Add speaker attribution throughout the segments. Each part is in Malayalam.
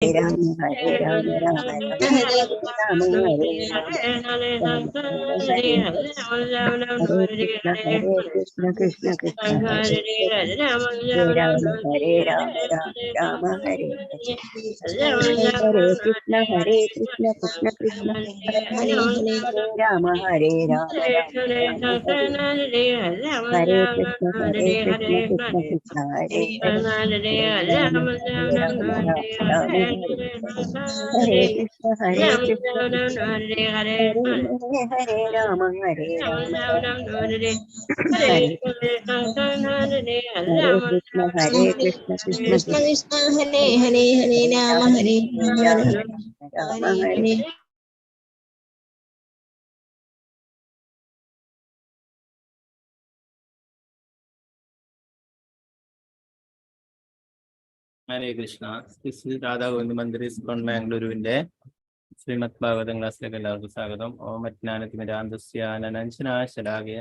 Speaker 1: Hare Rama Rama Rama Rama Hare Rama Hare Krishna Krishna Krishna Hare Hare Hare Rama Rama Rama Hare Hare Krishna Krishna Krishna Hare Rama Hare Rama Rama Rama Hare Hare Krishna Krishna Krishna Hare Hare Rama Hare Rama Rama Rama Hare Hare Krishna Krishna Hare Hare Rama Hare Rama Rama Rama Hare Hare Krishna Krishna
Speaker 2: Krishna
Speaker 1: Krishna
Speaker 2: Krishna Hare Hare Hare Rama Hare Rama
Speaker 1: Rama
Speaker 2: Hare
Speaker 1: Hare
Speaker 2: Hare.
Speaker 3: ഹരേ കൃഷ്ണ. ശ്രീ രാധാ ഗോവിന്ദ മന്ദിർ ഇസ്കോൺ ബാംഗ്ലൂരുവിന്റെ ശ്രീമദ് ഭാഗവതം ക്ലാസ്സിലേക്ക് എല്ലാവർക്കും സ്വാഗതം. ഓം അജ്ഞാനതിമിരാന്ധസ്യാനനഞ്ജനാശലാകയ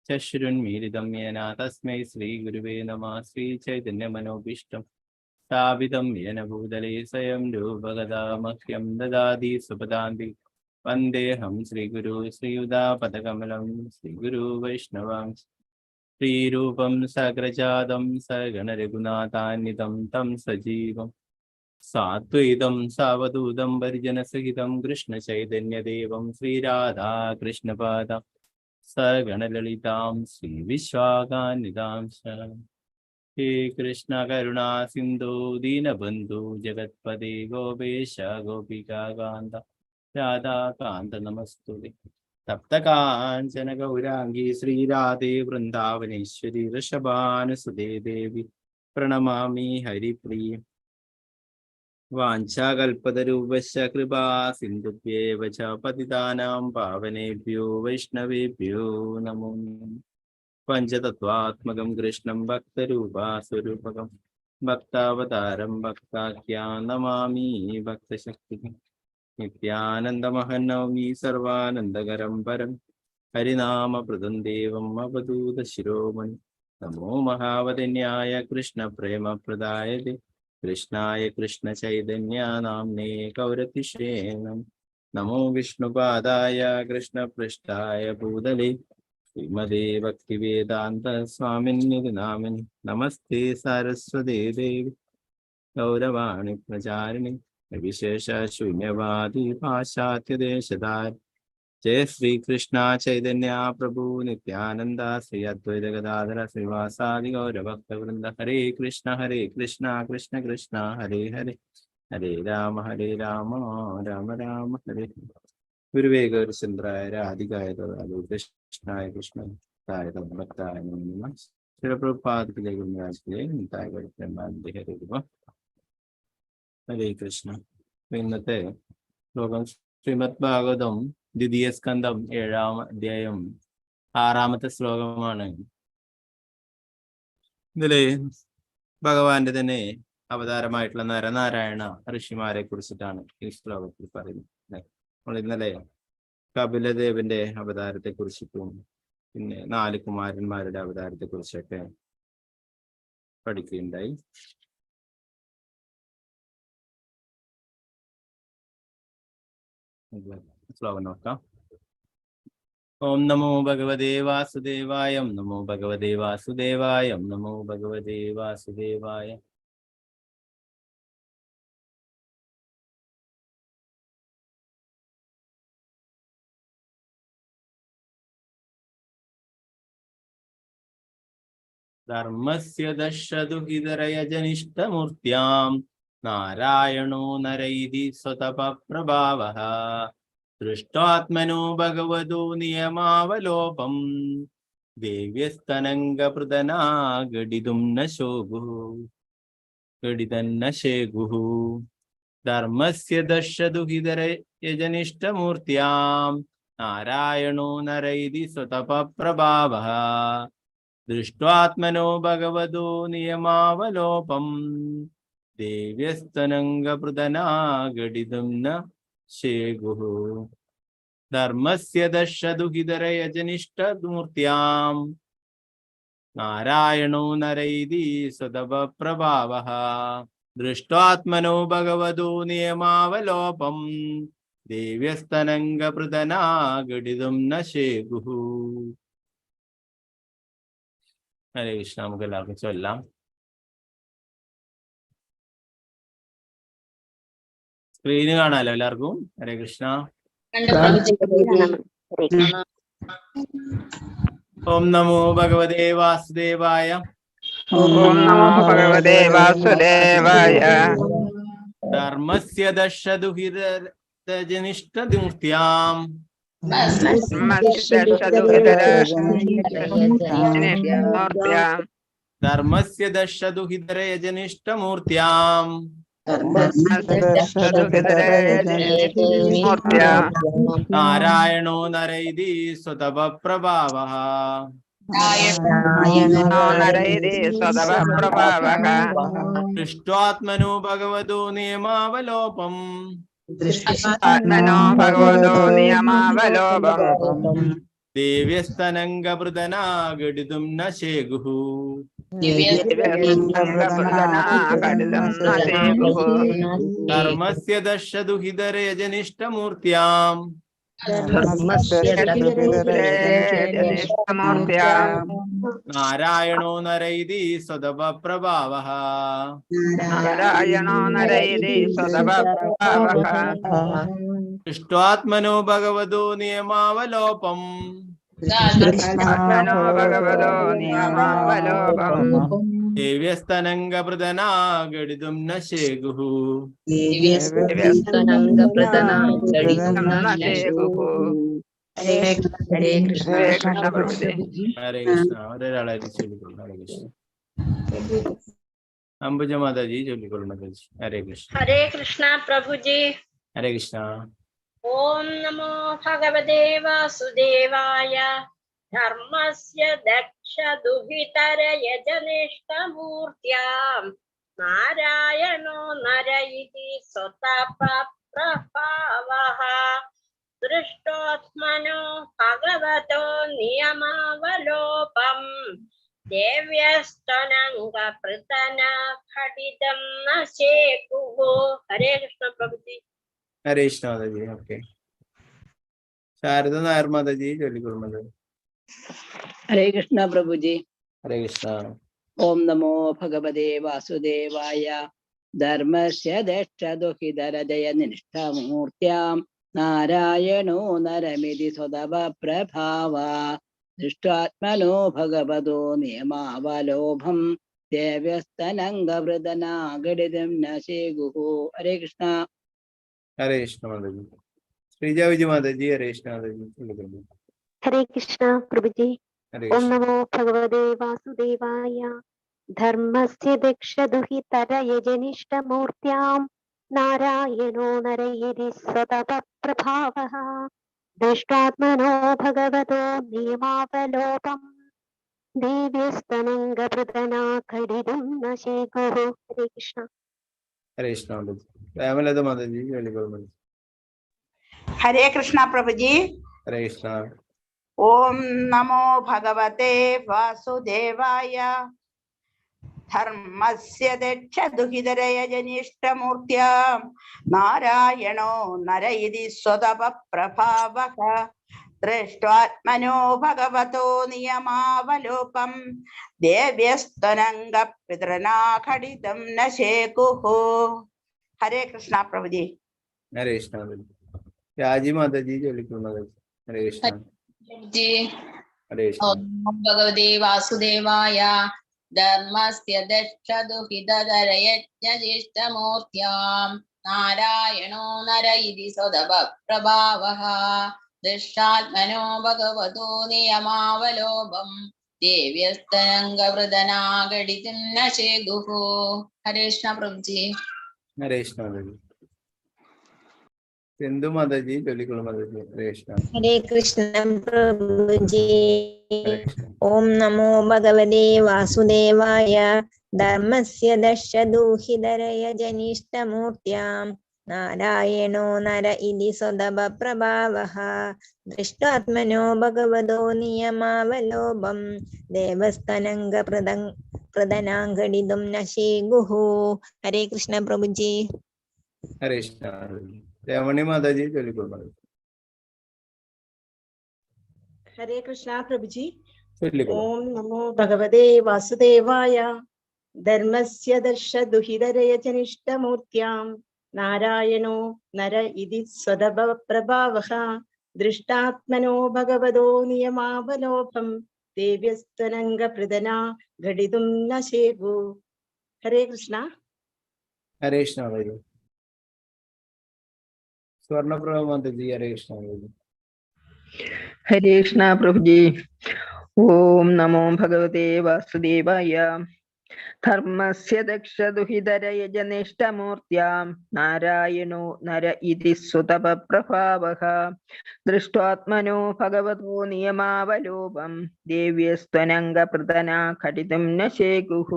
Speaker 3: ചക്ഷുരുന്മീലിതം യേന തസ്മൈ ശ്രീ ഗുരുവേ നമഃ. ശ്രീ ചൈതന്യ മനോഭീഷ്ടം സ്ഥാപിതം യേന ഭൂതലേ സ്വയം രൂപഗദാ മഹ്യം ദദാതി സുപദാന്തി. വന്ദേഹം ശ്രീഗുരു ശ്രീയുതാപദകമലം ശ്രീഗുരു വൈഷ്ണവാം ശ്രീരൂപം സഗ്രജാതം സഗണരഘുനാഥാന്വിതം തം സജീവം സാദ്വൈതം സാവധൂതം പരിജനസഹിതം കൃഷ്ണചൈതന്യദേവം ശ്രീരാധാകൃഷ്ണപാദ സഗണലളിതാം ശ്രീവിശ്വാകാന്വിതാം ഹേ കൃഷ്ണ കരുണാ സിന്ധു ദീനബന്ധു ജഗത്പദേ ഗോപേശ ഗോപികാകാന്ത രാധാകാന്ത നമസ്തുതേ. തപ്തകാഞ്ചന ഗൗരാംഗീ ശ്രീരാധേ വൃന്ദാവനേശ്വരി വൃഷഭാനുസുതേ ദേവി പ്രണമാമി ഹരിപ്രിയ. വാഞ്ചാകൽപതരൂപശ്ച കൃപാ സിന്ധുഭ്യേവ ച പതിതാനാം പാവനേഭ്യോ വൈഷ്ണവേഭ്യോ നമോ. പഞ്ചതത്വാത്മകം കൃഷ്ണം ഭക്തരൂപാസ്വരൂപകം ഭക്താവതാരം ഭക്താഖ്യാൻ നമാമി ഭക്തശക്തിം. നിത്യാനന്ദമഹം നൗമി സർവാനന്ദകരം പരം ഹരിനാമപ്രദം ദേവം അവധൂത ശിരോമണി. നമോ മഹാവദന്യായ കൃഷ്ണപ്രേമപ്രദായതേ കൃഷ്ണായ കൃഷ്ണചൈതന്യ നാമ്നേ ഗൗരതിഷേ നമോ വിഷ്ണുപാദായ കൃഷ്ണപൃഷ്ഠായ ഭൂതലേ ശ്രീമദേ ഭക്തിവേദാന്ത സ്വാമിന്നിതി നാമിനി. നമസ്തേ സരസ്വതേ ദേവി ഗൗരവാണി പ്രചാരിണി വിശേഷ ശൂന്യവാദി പാശ്ചാത്യദേശധാര. ജയ ശ്രീകൃഷ്ണ ചൈതന്യ പ്രഭു നിത്യാനന്ദ ശ്രീ അദ്വൈത ഗദാധര ശ്രീവാസാദി ഗൗരഭക്തവൃന്ദ. ഹരേ കൃഷ്ണ കൃഷ്ണ കൃഷ്ണ ഹരേ ഹരേ ഹരേ രാമ രാമ രാമ ഹരേ. ഗുരുവേ ഗൗരചന്ദ്രായ രാധികായ കൃഷ്ണായ കൃഷ്ണായ ഭക്തായ നമഃ. ശിവപ്രഭുപാദത്തിലെ ഗുരുരാജിലെ നിതായ ഗൗരപ്രേമാനന്ദ ഹരേ രൂപ. ഹരേ കൃഷ്ണ. ഇന്നത്തെ ശ്ലോകം ശ്രീമദ് ഭാഗവതം ദ്വിതീയ സ്കന്ധം 7-ാം അധ്യായം 6-ാമത്തെ ശ്ലോകമാണ്. ഇതില് ഭഗവാന്റെ തന്നെ അവതാരമായിട്ടുള്ള നരനാരായണ ഋഷിമാരെ കുറിച്ചിട്ടാണ് ഈ ശ്ലോകത്തിൽ പറയുന്നത്. നമ്മൾ ഇന്നലെ കപിലദേവന്റെ അവതാരത്തെ കുറിച്ചിട്ടും പിന്നെ 4 കുമാരന്മാരുടെ അവതാരത്തെ കുറിച്ചൊക്കെ പഠിക്കുകയുണ്ടായി. ശ്ലോകം നോക്കാം. ഓം നമോ ഭഗവതേ വാസുദേവായ. നമോ ഭഗവതേ വാസുദേവായ. നമോ ഭഗവതേ വാസുദേവായ. ധർമ്മസ്യ ദശദുഹിതരയജനിഷ്ടമൂർത്തിയാം നാരായണോ നരൈതി സ്വതപപ്രഭാവഃ. ദൃഷ്ടാത്മനോ ഭഗവതോ നിയമാവലോപം ദേവ്യസ്തനംഗപൃതനാഗടിതും ന ശോഭുഃ ഗടിതന്ന ശേഗുഃ. ധർമ്മസ്യ ദശദുഹിതരയജനിഷ്ടമൂർത്തിയാം നാരായണോ നരൈതി സ്വതപപ്രഭാവഃ. ദൃഷ്ടാത്മനോ ഭഗവതോ നിയമാവലോപം ദേവ്യസ്തനംഗപൃതനാഗടിതും ന ശേഗുഃ. ധർമ്മസ്യ ദശദുഹിതരയജനിഷ്ടമൂർത്തിയാം നാരായണോ നരൈതി സ്വതപപ്രഭാവഃ. ദൃഷ്ടാത്മനോ ഭഗവതോ നിയമാവലോപം ദിവ്യസ്തനംഗപൃതനാഗടിതും ന ശേകുഃ. ഹരേ കൃഷ്ണ. നമുക്ക് എല്ലാവർക്കും ചൊല്ലാം. സ്ക്രീന് കാണാലോ എല്ലാവർക്കും. ഹരേ കൃഷ്ണ. ഓം നമോ ഭഗവതേ വാസുദേവായ.
Speaker 4: ഓം നമോ ഭഗവതേ വാസുദേവായ.
Speaker 3: ധർമ്മസ്യ ദശദുഹിതജനിഷ്ഠമൂർത്യാം ധർമ്മസ്യ ദശദുഹിതരയജനിഷ്ഠമൂർത്യാം നാരായണോ നരൈതി സ്വതപ പ്രഭാവഃ. ദൃഷ്ട്വാത്മനോ ഭഗവതോ നിയമാവലോപം ദിവ്യസ്തനംഗപൃതനാഗടിതും ന ശേകുഃ. ധർമ്മസ്യ ദശദുഹിതരയജനിഷ്ഠമൂർത്യാം നാരായണോ നരൈതി സ്വതപ പ്രഭാവഃ. ദൃഷ്ട്വാത്മനോ ഭഗവതോ നിയമാവലോപം ദിവ്യസ്തനംഗപൃതനാഗടിതും ന ശേകുഃ.
Speaker 2: ഹരേ കൃഷ്ണ.
Speaker 3: ഹരേ കൃഷ്ണ. ഒരാളായിട്ട് ചൊല്ലിക്കൊള്ളു. ഹരേ കൃഷ്ണ. അംബുജ മാതാജി ചൊല്ലിക്കൊള്ളു. മാതാജി. ഹരേ കൃഷ്ണ.
Speaker 5: ഹരേ കൃഷ്ണ പ്രഭുജി.
Speaker 3: ഹരേ കൃഷ്ണ.
Speaker 5: ഓം നമോ ഭഗവതേ വാസുദേവായ. ധർമ്മസ്യ ദക്ഷദുഹിതരയജനിഷ്ഠമൂർത്യാം നാരായണോ നര ഇതി സ്വതപ പ്രഭാവഃ. ദൃഷ്ടാത്മനോ ഭഗവതോ നിയമാവലോപം ദിവ്യസ്തനംഗപൃതനാഘടിതം ന ശേകുഃ. ഹരേ കൃഷ്ണ പ്രഭുജി.
Speaker 3: ഹരേ കൃഷ്ണ മാതാജി. ഓക്കെ. ശാരദ നായർ മാതാജി ചൊല്ലിക്കൊള്ളു. മാതാജി.
Speaker 1: ഹരേ കൃഷ്ണ പ്രഭുജി.
Speaker 3: ഹരേ കൃഷ്ണ.
Speaker 1: ഓം നമോ ഭഗവതേ വാസുദേവായ. ധർമ്മസ്യ ദക്ഷദുഹിതരജയനിഷ്ഠമൂർത്യാം നാരായണോ നരമിതി സ്വതപ പ്രഭാവ. ദൃഷ്ടാത്മനോ ഭഗവതോ നിയമാവലോഭം ദേവ്യസ്തനംഗവൃതനാഗടിതും ന ശേകുഃ. ഹരേ കൃഷ്ണ.
Speaker 3: ഹരേ കൃഷ്ണ മാതാജി. ശ്രീജ വിജയ മാതാജി. ഹരേ കൃഷ്ണ മാതാജി ചൊല്ലിക്കൊള്ളു.
Speaker 6: ഹരേ കൃഷ്ണ പ്രഭുജി.
Speaker 3: ഹരേ
Speaker 6: ഓം
Speaker 3: കൃഷ്ണ.
Speaker 6: നമോ ഭഗവതേ വാസുദേവായ. ധർമ്മസ്യ ദക്ഷദുഹിതരയജനിഷ്ഠമൂർത്യാം നാരായണോ നരയിതി സ്വതപ പ്രഭാവഃ. ദൃഷ്ടാത്മനോ ഭഗവതോ നിയമാവലോപം ദിവ്യസ്തനംഗപൃതനാഘടിതും ന ശേകുഃ. ഹരേ കൃഷ്ണ.
Speaker 3: ഹരേ കൃഷ്ണ മാതാജി. രാമലത മാതാജി ചൊല്ലിക്കൊള്ളു.
Speaker 4: ഹരേ കൃഷ്ണ പ്രഭുജി.
Speaker 3: ഹരേ കൃഷ്ണ.
Speaker 4: ഓം നമോ ഭഗവതേ വാസുദേവായ. ധർമ്മസ്യ ദക്ഷദുഹിതരയജനിഷ്ഠമൂർത്യാം നാരായണോ നര ഇതി സ്വതപ പ്രഭാവഃ. ദൃഷ്ടാത്മനോ ഭഗവതോ നിയമാവലോപം ദിവ്യസ്തനംഗപൃതനാഘടിതം ന ശേകുഃ. ഹരേ കൃഷ്ണ പ്രഭുജി.
Speaker 3: ഹരേ കൃഷ്ണ മാതാജി. രാജി മാതാജി ചൊല്ലിക്കൊള്ളു. മാതാജി. ഹരേ കൃഷ്ണ. ഹരേ കൃഷ്ണ.
Speaker 2: ഭഗവതേ വാസുദേവായ. ധർമ്മസ്യ ദക്ഷദുഹിതരയജ്ഞജിഷ്ടമൂർത്യാം നാരായണോ നര ഇതി സ്വതപ പ്രഭാവഃ. ദൃഷ്ടാത്മനോ ഭഗവതോ നിയമാവലോപം ദിവ്യസ്തനംഗവൃതനാഘടിതും ന ശേകുഃ. ഹരേ കൃഷ്ണ പ്രഭുജി.
Speaker 3: ഹരേ കൃഷ്ണ മാതാജി. സിന്ധു മാതാജി ചൊല്ലിക്കൊള്ളു. മാതാജി. ഹരേ കൃഷ്ണ.
Speaker 2: ഹരേ കൃഷ്ണ പ്രഭുജി.
Speaker 3: ഹരേ കൃഷ്ണ.
Speaker 2: ഓം നമോ ഭഗവതേ വാസുദേവായ. ധർമ്മസ്യ ദക്ഷദുഹിതരയജനിഷ്ഠമൂർത്യാം നാരായണോ നര ഇതി സ്വതപ പ്രഭാവഃ. ദൃഷ്ടാത്മനോ ഭഗവതോ നിയമാവലോപം ദേവസ്തനംഗപൃതം
Speaker 7: प्रदनाङ्गणितं न शेगुः हरे कृष्ण प्रभुजी
Speaker 3: हरे कृष्ण रमणी माता जी चलिए बोल
Speaker 8: हरे कृष्णा प्रभुजी
Speaker 3: चलिए
Speaker 8: ओम नमो भगवते वासुदेवाय धर्मस्य दर्शदुहितरयजनिष्ठमूर्त्यां नारायणो नर इति स्वदप्रभावः दृष्टात्मनो भगवतो नियमावलोकं देव्यस्तनङ्गप्रदना घटितुं न शेगु हरे कृष्णा
Speaker 3: हरे कृष्ण भाई स्वर्ण प्रभा माता जी हरे कृष्ण भाई
Speaker 9: हरे कृष्ण प्रभु जी ओम नमो भगवते वासुदेवाय धर्मस्य दक्षदुहितरयजनिष्ठमूर्त्यां नारायणो नर इति सुतपप्रभावः दृष्ट्वात्मनो भगवतो नियमावलोपं देव्यस्त्वनङ्गप्रदना घटितुं न शेकुः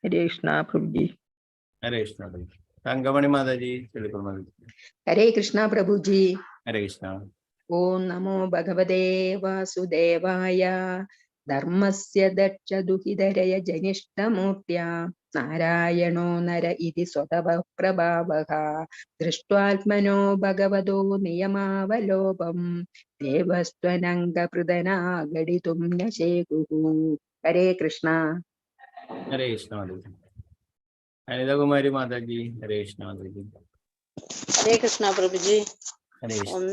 Speaker 9: हरे कृष्ण प्रभु जी
Speaker 3: हरे कृष्ण भाई तंगमणि माता जी चलिए बोल
Speaker 10: हरे कृष्णा प्रभु जी
Speaker 3: हरे कृष्ण
Speaker 10: ओम नमो भगवते वासुदेवाय धर्मस्य दक्षदुहितरय जनिष्ठमूर्त्या नारायणो नर इति स्वतः प्रभावः दृष्ट्वात्मनो भगवतो नियमावलोपं देवस्त्वनङ्गप्रदना घटितुं न शेकुः हरे कृष्णा
Speaker 3: हरे कृष्ण माता जी अनिता कुमारी माता जी हरे कृष्ण माता जी
Speaker 2: हरे कृष्ण प्रभु जी
Speaker 3: हरे
Speaker 2: ओम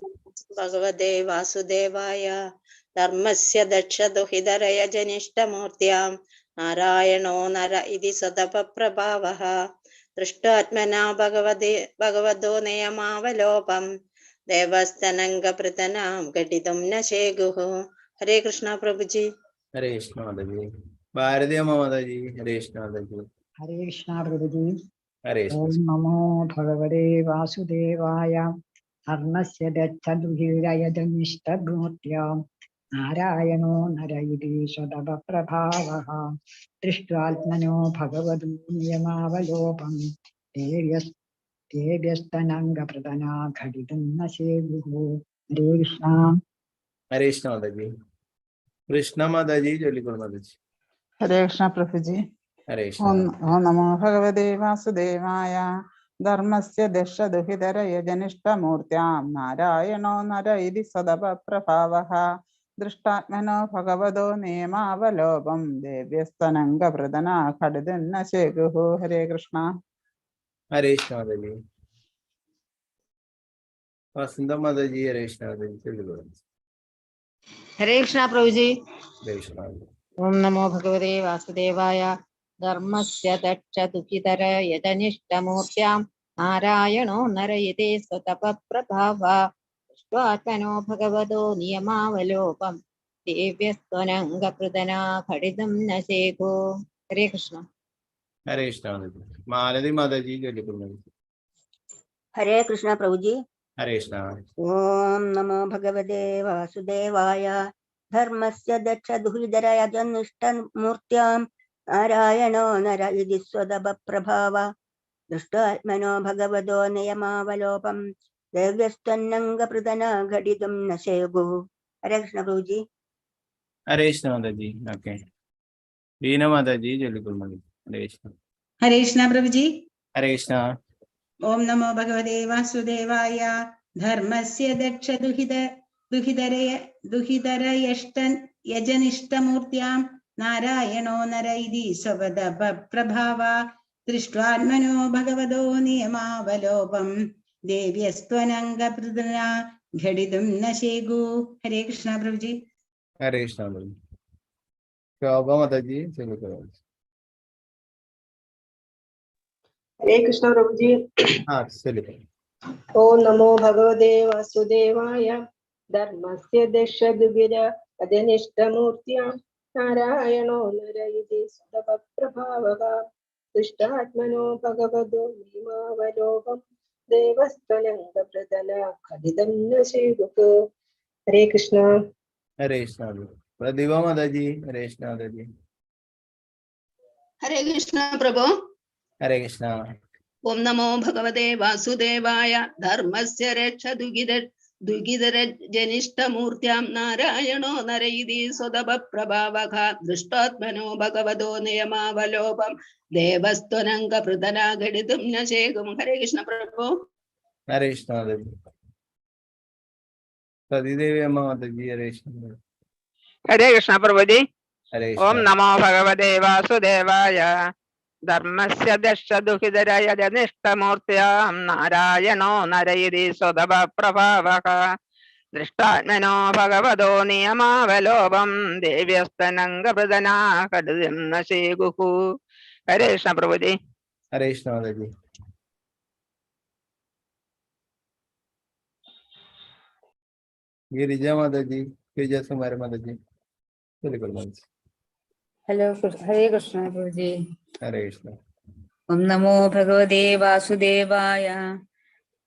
Speaker 2: भगवते वासुदेवाय धर्मस्य दक्षदुहितरयजनिष्ठमूर्त्यां नारायणो नर इति सतपप्रभावः दृष्टात्मना भगवतो नियमावलोपं देवस्तनङ्गप्रदनां घटितुं न शेगुः हरे कृष्ण प्रभु जी
Speaker 3: हरे कृष्ण माता जी भारती अम्मा माता जी हरे कृष्ण माता जी
Speaker 1: हरे कृष्णा प्रभु जी
Speaker 3: हरे
Speaker 1: ओम
Speaker 3: कृष्ण
Speaker 1: नमो भगवते वासुदेवाय धर्मस्य दक्षदुहितरयजनिष्ठमूर्त्यां नारायणो नर इति स्वतःप्रभावः दृष्ट्वात्मनो भगवतो नियमावलोपं देव्यस्तनङ्गप्रदना घटितुं न शेकुः हरे कृष्णा
Speaker 3: हरे कृष्ण माता जी कृष्ण माता जी चलिए बोल माता जी
Speaker 11: हरे कृष्ण प्रभु जी
Speaker 3: हरे कृष्ण
Speaker 11: ओम नमो भगवते वासुदेवाय धर्मस्य दर्शदुहितरयजनिष्ठमूर्त्यां नारायणो नर इति सदपप्रभावः दृष्टात्मनो भगवतो नियमावलोपं देव्यस्तनङ्गप्रदना घटितुं न शेकुः हरे कृष्ण
Speaker 3: हरे कृष्ण माता जी वसंता माता जी हरे कृष्ण माता जी चलिए बोल
Speaker 2: हरे कृष्ण प्रभु जी
Speaker 3: हरे कृष्ण
Speaker 2: ओम नमो भगवते वासुदेवाय धर्मस्य दक्षदुहितरयजनिष्ठमूर्त्यां नारायणो नर इति स्वतःप्रभावः दृष्ट्वात्मनो भगवतो नियमावलोकं देव्यस्त्वनङ्गप्रदना घटितुं न शेको हरे कृष्ण
Speaker 3: हरे कृष्ण माता जी मालती माता जी चलिए बोल
Speaker 7: हरे कृष्ण प्रभु जी
Speaker 3: हरे कृष्ण
Speaker 7: ओम नमो भगवते वासुदेवाय धर्मस्य दक्षदुहितरयजनिष्ठमूर्त्यां नारायणो नर इति स्वतःप्रभावः दृष्टात्मनो भगवतो नियमावलोपं देव्यस्तनङ्गप्रदना घटितुं न शेकुः हरे कृष्ण प्रभु जी
Speaker 3: हरे कृष्ण माता जी ओके वीणा माता जी चलिए बोल हरे कृष्ण
Speaker 12: हरे कृष्णा प्रभु जी
Speaker 3: हरे कृष्ण
Speaker 12: ओम नमो भगवते वासुदेवाय धर्मस्य दुहितरयजनिष्ठमूर्त्यां नारायणो नर इति स्वतःप्रभावः दृष्ट्वात्मनो भगवतो नियमावलोपं देव्यस्त्वनङ्गप्रदना घटितुं न शेकुः हरे कृष्णा प्रभु जी
Speaker 3: हरे कृष्ण माता जी शोभा माता जी चलिए बोल
Speaker 8: हरे कृष्ण प्रभु जी
Speaker 3: हाँ चलिए
Speaker 8: ओम नमो भगवते वासुदेवाय धर्मस्य दक्षदुहितरयजनिष्ठमूर्त्यां नारायणो नर इति स्वतःप्रभावः दृष्टात्मनो भगवतो नियमावलोकं देवस्त्वनङ्गप्रदना घटितुं न शेकुः हरे कृष्ण
Speaker 3: हरे कृष्ण प्रतिभा माता जी हरे कृष्ण माता जी
Speaker 2: हरे कृष्ण प्रभु
Speaker 3: हरे कृष्ण
Speaker 2: ओम नमो भगवते वासुदेवाय धर्मस्य
Speaker 10: ജനിഷ്ടമൂർത്തിയാം നാരായണോ നരയിതി സ്വതപപ്രഭാവഃ ദൃഷ്ടാത്മനോ ഭഗവതോ നിയമാവലോപം ദേവസ്ത്വനംഗപൃതനാഘടിതും ന ശേകും. ഹരേ കൃഷ്ണ പ്രഭു.
Speaker 3: ഹരേ കൃഷ്ണ മാതാജി. സതീദേവി അമ്മ മാതാജി ഹരേ കൃഷ്ണ.
Speaker 9: ഹരേ കൃഷ്ണ പ്രഭുജി.
Speaker 3: ഹരേ
Speaker 9: ഓം
Speaker 3: കൃഷ്ണ.
Speaker 9: നമോ ഭഗവതേ വാസുദേവായ ധർമ്മസ്യ ദശദുഹിതരയ ജനിഷ്ടമൂർത്തിയാം നാരായണോ നരയിതി സ്വതപപ്രഭാവഃ ദൃഷ്ടാത്മനോ ഭഗവതോ നിയമാവലോപം ദേവ്യസ്തനംഗപൃതനാഘടിതും ന ശേകുഃ. ഹരേ കൃഷ്ണ പ്രഭുജി.
Speaker 3: ഹരേ കൃഷ്ണ മാതാജി. गिरिजा माता जी, गिरिजा कुमार माता जी, बिल्कुल माता जी.
Speaker 13: ഹലോ ഹരേ കൃഷ്ണ പ്രഭുജി.
Speaker 3: हरे कृष्ण.
Speaker 13: ഓം നമോ ഭഗവതേ വാസുദേവായ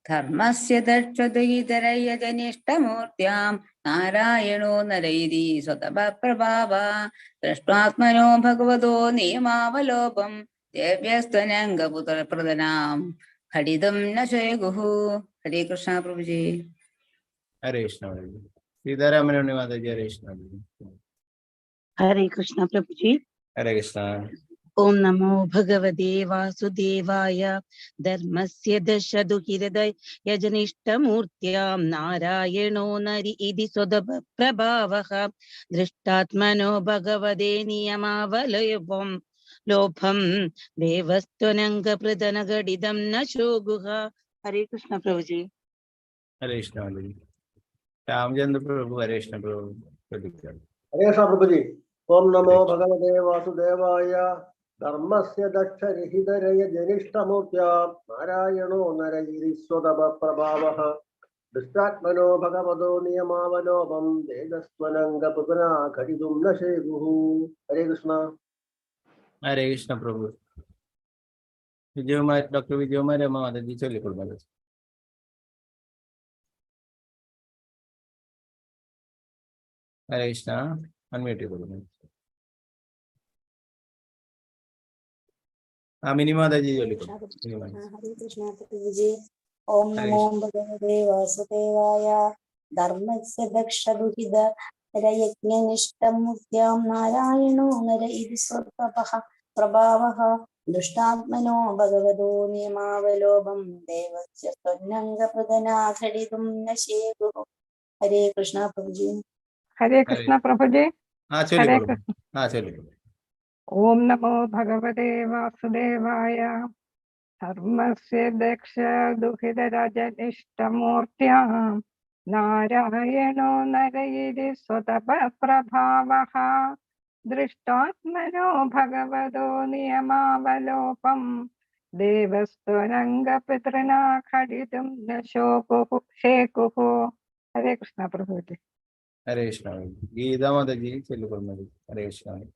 Speaker 13: ധർമ്മസ്യ ദക്ഷദുഹിതരയ ജനിഷ്ടമൂർത്തിയാം നാരായണോ നരയിതി സ്വതപപ്രഭാവഃ ദൃഷ്ടാത്മനോ ഭഗവതോ നിയമാവലോപം ദേവ്യസ്ത്വനംഗപൃതനാം ഘടിതും ന ശേകുഃ. ഹരേ കൃഷ്ണ പ്രഭുജി.
Speaker 3: हरे कृष्ण माता जी. सीतारामन माता जी हरे कृष्ण.
Speaker 14: हरे कृष्ण प्रभु जी.
Speaker 3: हरे कृष्ण.
Speaker 14: ओम नमो भगवते वासुदेवाय धर्मस्य दशदुहितरय यजनिष्ठमूर्त्यां नारायणो नरि इति स्वतपप्रभावः दृष्टात्मनो भगवते नियमावलोपं लोभं देवस्त्वनंगपृतनघटितं न शोगुः. हरे कृष्ण प्रभु जी.
Speaker 3: हरे कृष्ण माता जी. रामचंद्र प्रभु हरे कृष्ण प्रभु.
Speaker 15: हरे कृष्ण प्रभु जी. ओम नमो भगवते वासुदेवाय धर्मस्य दक्षरिहितरय जनिष्ठमूर्त्या नारायणो नरयिरि स्वतपप्रभावः दृष्टात्मनो भगवतो नियमावलोपं देवस्त्वनंगपृतनाघटितुं न शेकुः. हरे कृष्ण.
Speaker 3: हरे कृष्ण प्रभु. विजयकुमार डॉक्टर विजयकुमार अम्मा माता जी चलिए माता जी. हरे कृष्ण. अनम्यूट करो. मिनी माता जी चलिए.
Speaker 16: हरे कृष्ण प्रभु जी. ओम नमो भगवते वासुदेवाय धर्मस्य दक्षदुहितरयज्ञनिष्ठमूर्त्यां नारायणो नर इति स्वतपः प्रभावः दृष्टात्मनो भगवतो नियमावलोपं देवस्य त्वन्नङ्गपृतनाघटितुं न शेकुः. हरे कृष्ण प्रभु जी.
Speaker 9: हरे कृष्ण प्रभु जी.
Speaker 3: हाँ
Speaker 9: हरे
Speaker 3: चलिए.
Speaker 9: कृष्ण.
Speaker 3: हाँ चलिए.
Speaker 9: ओम नमो भगवते वासुदेवाय धर्मस्य दक्षदुहितरजनिष्ठमूर्त्यां नारायणो नरयिति स्वतपप्रभावः दृष्टात्मनो भगवतो नियमावलोपं देवस्त्वनंगपृतनाघटितुं न शेकुः. हरे कृष्ण प्रभु जी.
Speaker 3: हरे कृष्ण. गीता माता जी चलिए माता जी. हरे कृष्ण.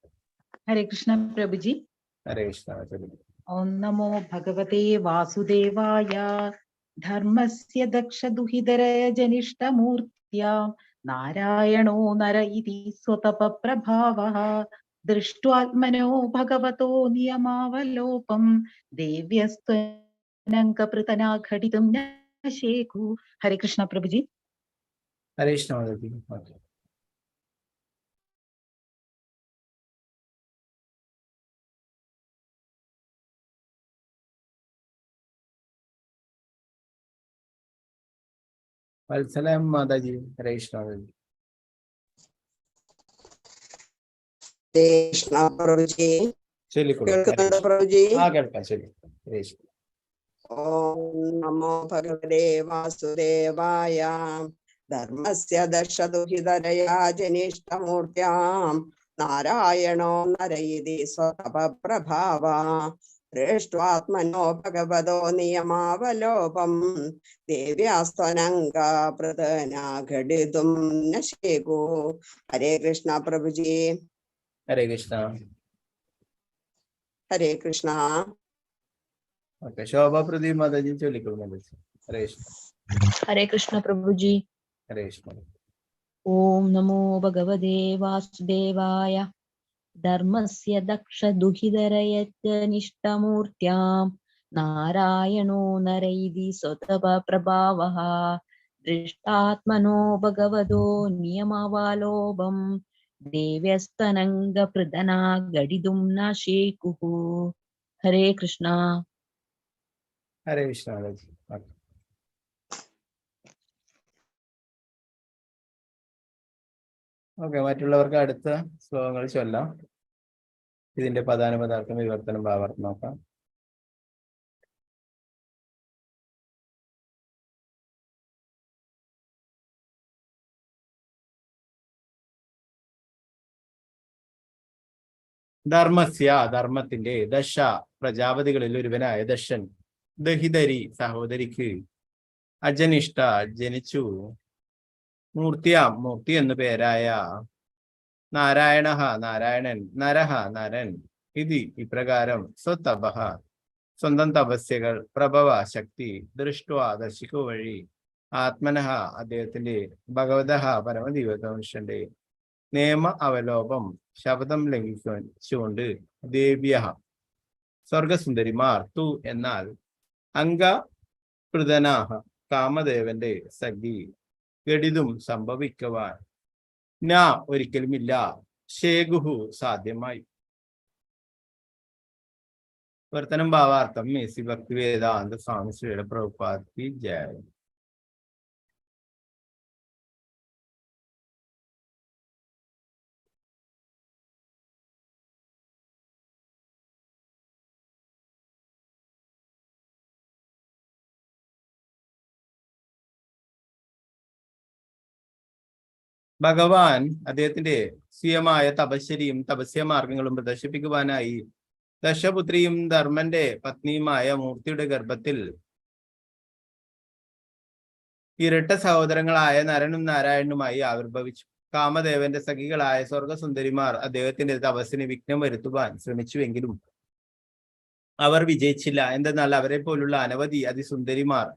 Speaker 12: हरे कृष्ण प्रभु जी.
Speaker 3: हरे कृष्ण. चलिए.
Speaker 12: ओम नमो भगवते वासुदेवाय धर्मस्य दक्षदुहितरय जनिष्ठमूर्त्या नारायणो नर इति स्वतपप्रभावः दृष्ट्वात्मनो भगवतो नियमावलोपं देव्यस्त्वनङ्गपृतनाघटितुं न शेकुः. हरे कृष्ण प्रभु जी.
Speaker 3: हरे कृष्ण माता जी. वत्सलम माता जी हरे कृष्ण.
Speaker 4: कृष्ण प्रभु जी.
Speaker 3: चलिए
Speaker 4: प्रभु जी.
Speaker 3: हाँ करता चलिए. हरे कृष्ण.
Speaker 4: ओम नमो भगवते वासुदेवाय धर्मस्य दशदुहितरया जनिष्ठमूर्त्यां नारायणो नर इति स्वतपप्रभावः दृष्ट्वात्मनो भगवतो नियमावलोपं देव्यास्त्वनङ्गपृतनाघटितुं न शेकुः. हरे कृष्ण प्रभु जी.
Speaker 3: हरे कृष्ण.
Speaker 4: हरे कृष्ण.
Speaker 3: ओके शोभा प्रदीप माता जी चलिए माता जी. हरे कृष्ण.
Speaker 17: हरे कृष्ण प्रभु जी.
Speaker 3: हरे कृष्ण.
Speaker 17: ओम नमो भगवते वासुदेवाय धर्मस्य दक्षदुहितरयज्ञनिष्ठमूर्त्यां नारायणो नर इति स्वतपप्रभावः दृष्टात्मनो भगवतो नियमावलोपं देव्यस्तनङ्गप्रदना गडितुं न शेकुः। हरे कृष्णा।
Speaker 3: ഹരേ കൃഷ്ണ. ഓക്കെ, മറ്റുള്ളവർക്ക് അടുത്ത ശ്ലോകങ്ങൾ ചൊല്ലാം. ഇതിന്റെ പദാനുപദാർത്ഥം വിവർത്തനം ഭാവാർത്ഥം നോക്കാം. ധർമ്മസ്യ ധർമ്മത്തിന്റെ ദശ പ്രജാപതികളിൽ ഒരുവനായ ദശൻ ദഹിതരി സഹോദരിക്ക് അജനിഷ്ഠ ജനിച്ചു മൂർത്തിയാം മൂർത്തി എന്നു പേരായ നാരായണ നാരായണൻ നരഹ നരൻ ഇത് ഇപ്രകാരം സ്വതപഃ സ്വന്തം തപസ്യകൾ പ്രഭവ ശക്തി ദൃഷ്ട്വ ദർശിക്കുക വഴി ആത്മനഃ അദ്ദേഹത്തിന്റെ ഭഗവതഃ പരമദിവ്യതമനുഷ്യന്റെ നിയമ അവലോപം ശബ്ദം ലംഘിച്ചുകൊണ്ട് ദേവ്യ സ്വർഗസുന്ദരിമാർ തു എന്നാൽ അംഗപൃതനാഹ കാമദേവന്റെ സഖി ഗടിതും സംഭവിക്കുവാൻ ന ഒരിക്കലുമില്ല ശേഗുഹു സാധ്യമായി. വർത്തനം ഭാവാർത്ഥം മേസി ഭക്തി വേദാന്ത സ്വാമി ശ്രീയുടെ പ്രഭുപാദി ജയ. ഭഗവാൻ അദ്ദേഹത്തിന്റെ സ്വയമായ തപശ്ശരിയും തപസ്യമാർഗങ്ങളും പ്രദർശിപ്പിക്കുവാനായി ദശപുത്രിയും ധർമ്മന്റെ പത്നിയുമായ മൂർത്തിയുടെ ഗർഭത്തിൽ ഇരട്ട സഹോദരങ്ങളായ നരനും നാരായണനുമായി ആവിർഭവിച്ചു. കാമദേവന്റെ സഖികളായ സ്വർഗസുന്ദരിമാർ അദ്ദേഹത്തിന്റെ തപസ്സിന് വിഘ്നം വരുത്തുവാൻ ശ്രമിച്ചുവെങ്കിലും അവർ വിജയിച്ചില്ല. എന്തെന്നാൽ അവരെ പോലുള്ള അനവധി അതിസുന്ദരിമാർ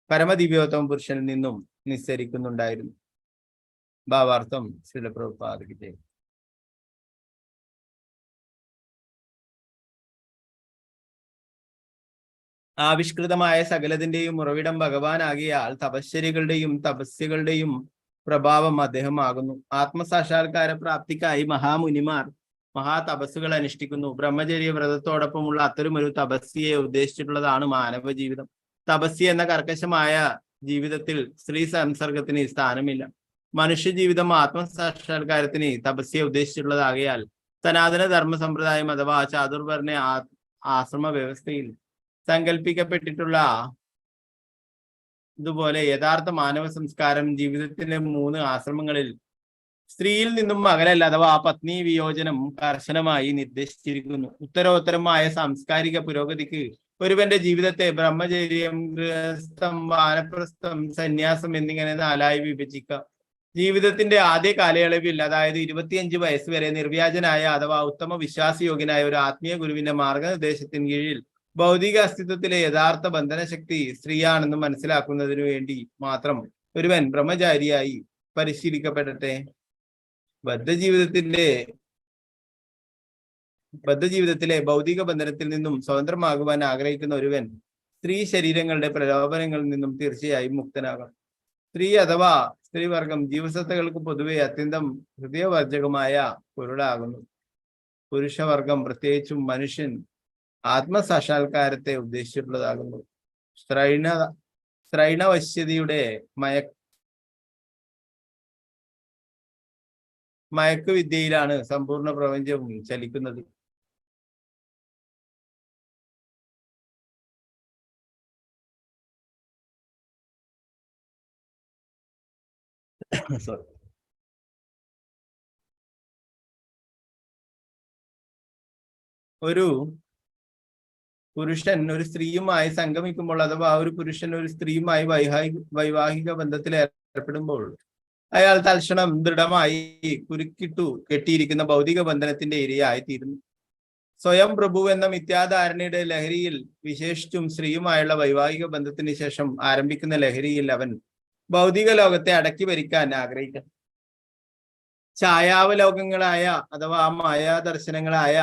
Speaker 3: പരമദിവ്യോത്തമ പുരുഷനിൽ നിന്നും നിസ്സരിക്കുന്നുണ്ടായിരുന്നു. ഭാവാർത്ഥം ശ്രീല പ്രഭുപാദകി. ആവിഷ്കൃതമായ സകലതിന്റെയും ഉറവിടം ഭഗവാനാകിയാൽ തപശ്ചര്യകളുടെയും തപസ്യകളുടെയും പ്രഭാവം അദ്ദേഹമാകുന്നു. ആത്മസാക്ഷാത്കാര പ്രാപ്തിക്കായി മഹാമുനിമാർ മഹാതപസ്സുകൾ അനുഷ്ഠിക്കുന്നു. ബ്രഹ്മചര്യ വ്രതത്തോടൊപ്പമുള്ള അത്തരമൊരു തപസ്യയെ ഉദ്ദേശിച്ചിട്ടുള്ളതാണ് മാനവ ജീവിതം. തപസ്യ എന്ന കർക്കശമായ ജീവിതത്തിൽ സ്ത്രീ സംസർഗത്തിന് സ്ഥാനമില്ല. മനുഷ്യജീവിതം ആത്മസാക്ഷാത്കാരത്തിന് തപസ്യ ഉദ്ദേശിച്ചിട്ടുള്ളതാകയാൽ സനാതന ധർമ്മ സമ്പ്രദായം അഥവാ ചാതുർവർണ്ണ ആശ്രമ വ്യവസ്ഥയിൽ സങ്കല്പിക്കപ്പെട്ടിട്ടുള്ള ഇതുപോലെ യഥാർത്ഥ മാനവ സംസ്കാരം ജീവിതത്തിലെ 3 ആശ്രമങ്ങളിൽ സ്ത്രീയിൽ നിന്നും അകലല്ല അഥവാ പത്നി വിയോജനം കർശനമായി നിർദ്ദേശിച്ചിരിക്കുന്നു. ഉത്തരോത്തരമായ സാംസ്കാരിക പുരോഗതിക്ക് ഒരുവന്റെ ജീവിതത്തെ ബ്രഹ്മചര്യം, ഗൃഹസ്ഥം, വാനപ്രസ്ഥം, സന്യാസം എന്നിങ്ങനെ 4ആയി വിഭജിക്കാം. ജീവിതത്തിന്റെ ആദ്യ കാലയളവിൽ, അതായത് 25 വയസ്സ് വരെ നിർവ്യാജനായ അഥവാ ഉത്തമ വിശ്വാസയോഗ്യനായ ഒരു ആത്മീയ ഗുരുവിന്റെ മാർഗനിർദ്ദേശത്തിന് കീഴിൽ ഭൗതിക അസ്തിത്വത്തിലെ യഥാർത്ഥ ബന്ധനശക്തി സ്ത്രീയാണെന്ന് മനസ്സിലാക്കുന്നതിനു വേണ്ടി മാത്രം ഒരുവൻ ബ്രഹ്മചാരിയായി പരിശീലിക്കപ്പെടട്ടെ. ബദ്ധജീവിതത്തിലെ ഭൗതിക ബന്ധനത്തിൽ നിന്നും സ്വതന്ത്രമാകുവാൻ ആഗ്രഹിക്കുന്ന ഒരുവൻ സ്ത്രീ ശരീരങ്ങളുടെ പ്രലോഭനങ്ങളിൽ നിന്നും തീർച്ചയായും മുക്തനാകണം. സ്ത്രീ അഥവാ സ്ത്രീവർഗം ജീവസത്തകൾക്ക് പൊതുവെ അത്യന്തം ഹൃദയവർജകമായ പൊരുളാകുന്നു. പുരുഷവർഗം, പ്രത്യേകിച്ചും മനുഷ്യൻ, ആത്മസാക്ഷാത്കാരത്തെ ഉദ്ദേശിച്ചിട്ടുള്ളതാകുന്നു. ശ്രൈണവശ്യതയുടെ മയക്കുവിദ്യയിലാണ് സമ്പൂർണ്ണ പ്രപഞ്ചവും ചലിക്കുന്നത്. ഒരു പുരുഷൻ ഒരു സ്ത്രീയുമായി സംഗമിക്കുമ്പോൾ അഥവാ ഒരു പുരുഷൻ ഒരു സ്ത്രീയുമായി വൈവാഹിക ബന്ധത്തിൽ ഏർപ്പെടുമ്പോൾ അയാൾ തൽക്ഷണം ദൃഢമായി കുരുക്കിട്ടു കെട്ടിയിരിക്കുന്ന ഭൗതിക ബന്ധനത്തിന്റെ ഇരയായിത്തീരുന്നു. സ്വയം പ്രഭു എന്ന മിഥ്യാധാരണയുടെ ലഹരിയിൽ, വിശേഷിച്ചും സ്ത്രീയുമായുള്ള വൈവാഹിക ബന്ധത്തിന് ശേഷം ആരംഭിക്കുന്ന ലഹരിയിൽ അവൻ ഭൗതിക ലോകത്തെ അടക്കി ഭരിക്കാൻ ആഗ്രഹിക്കുന്നു. ഛായാവലോകങ്ങളായ അഥവാ മായാദർശനങ്ങളായ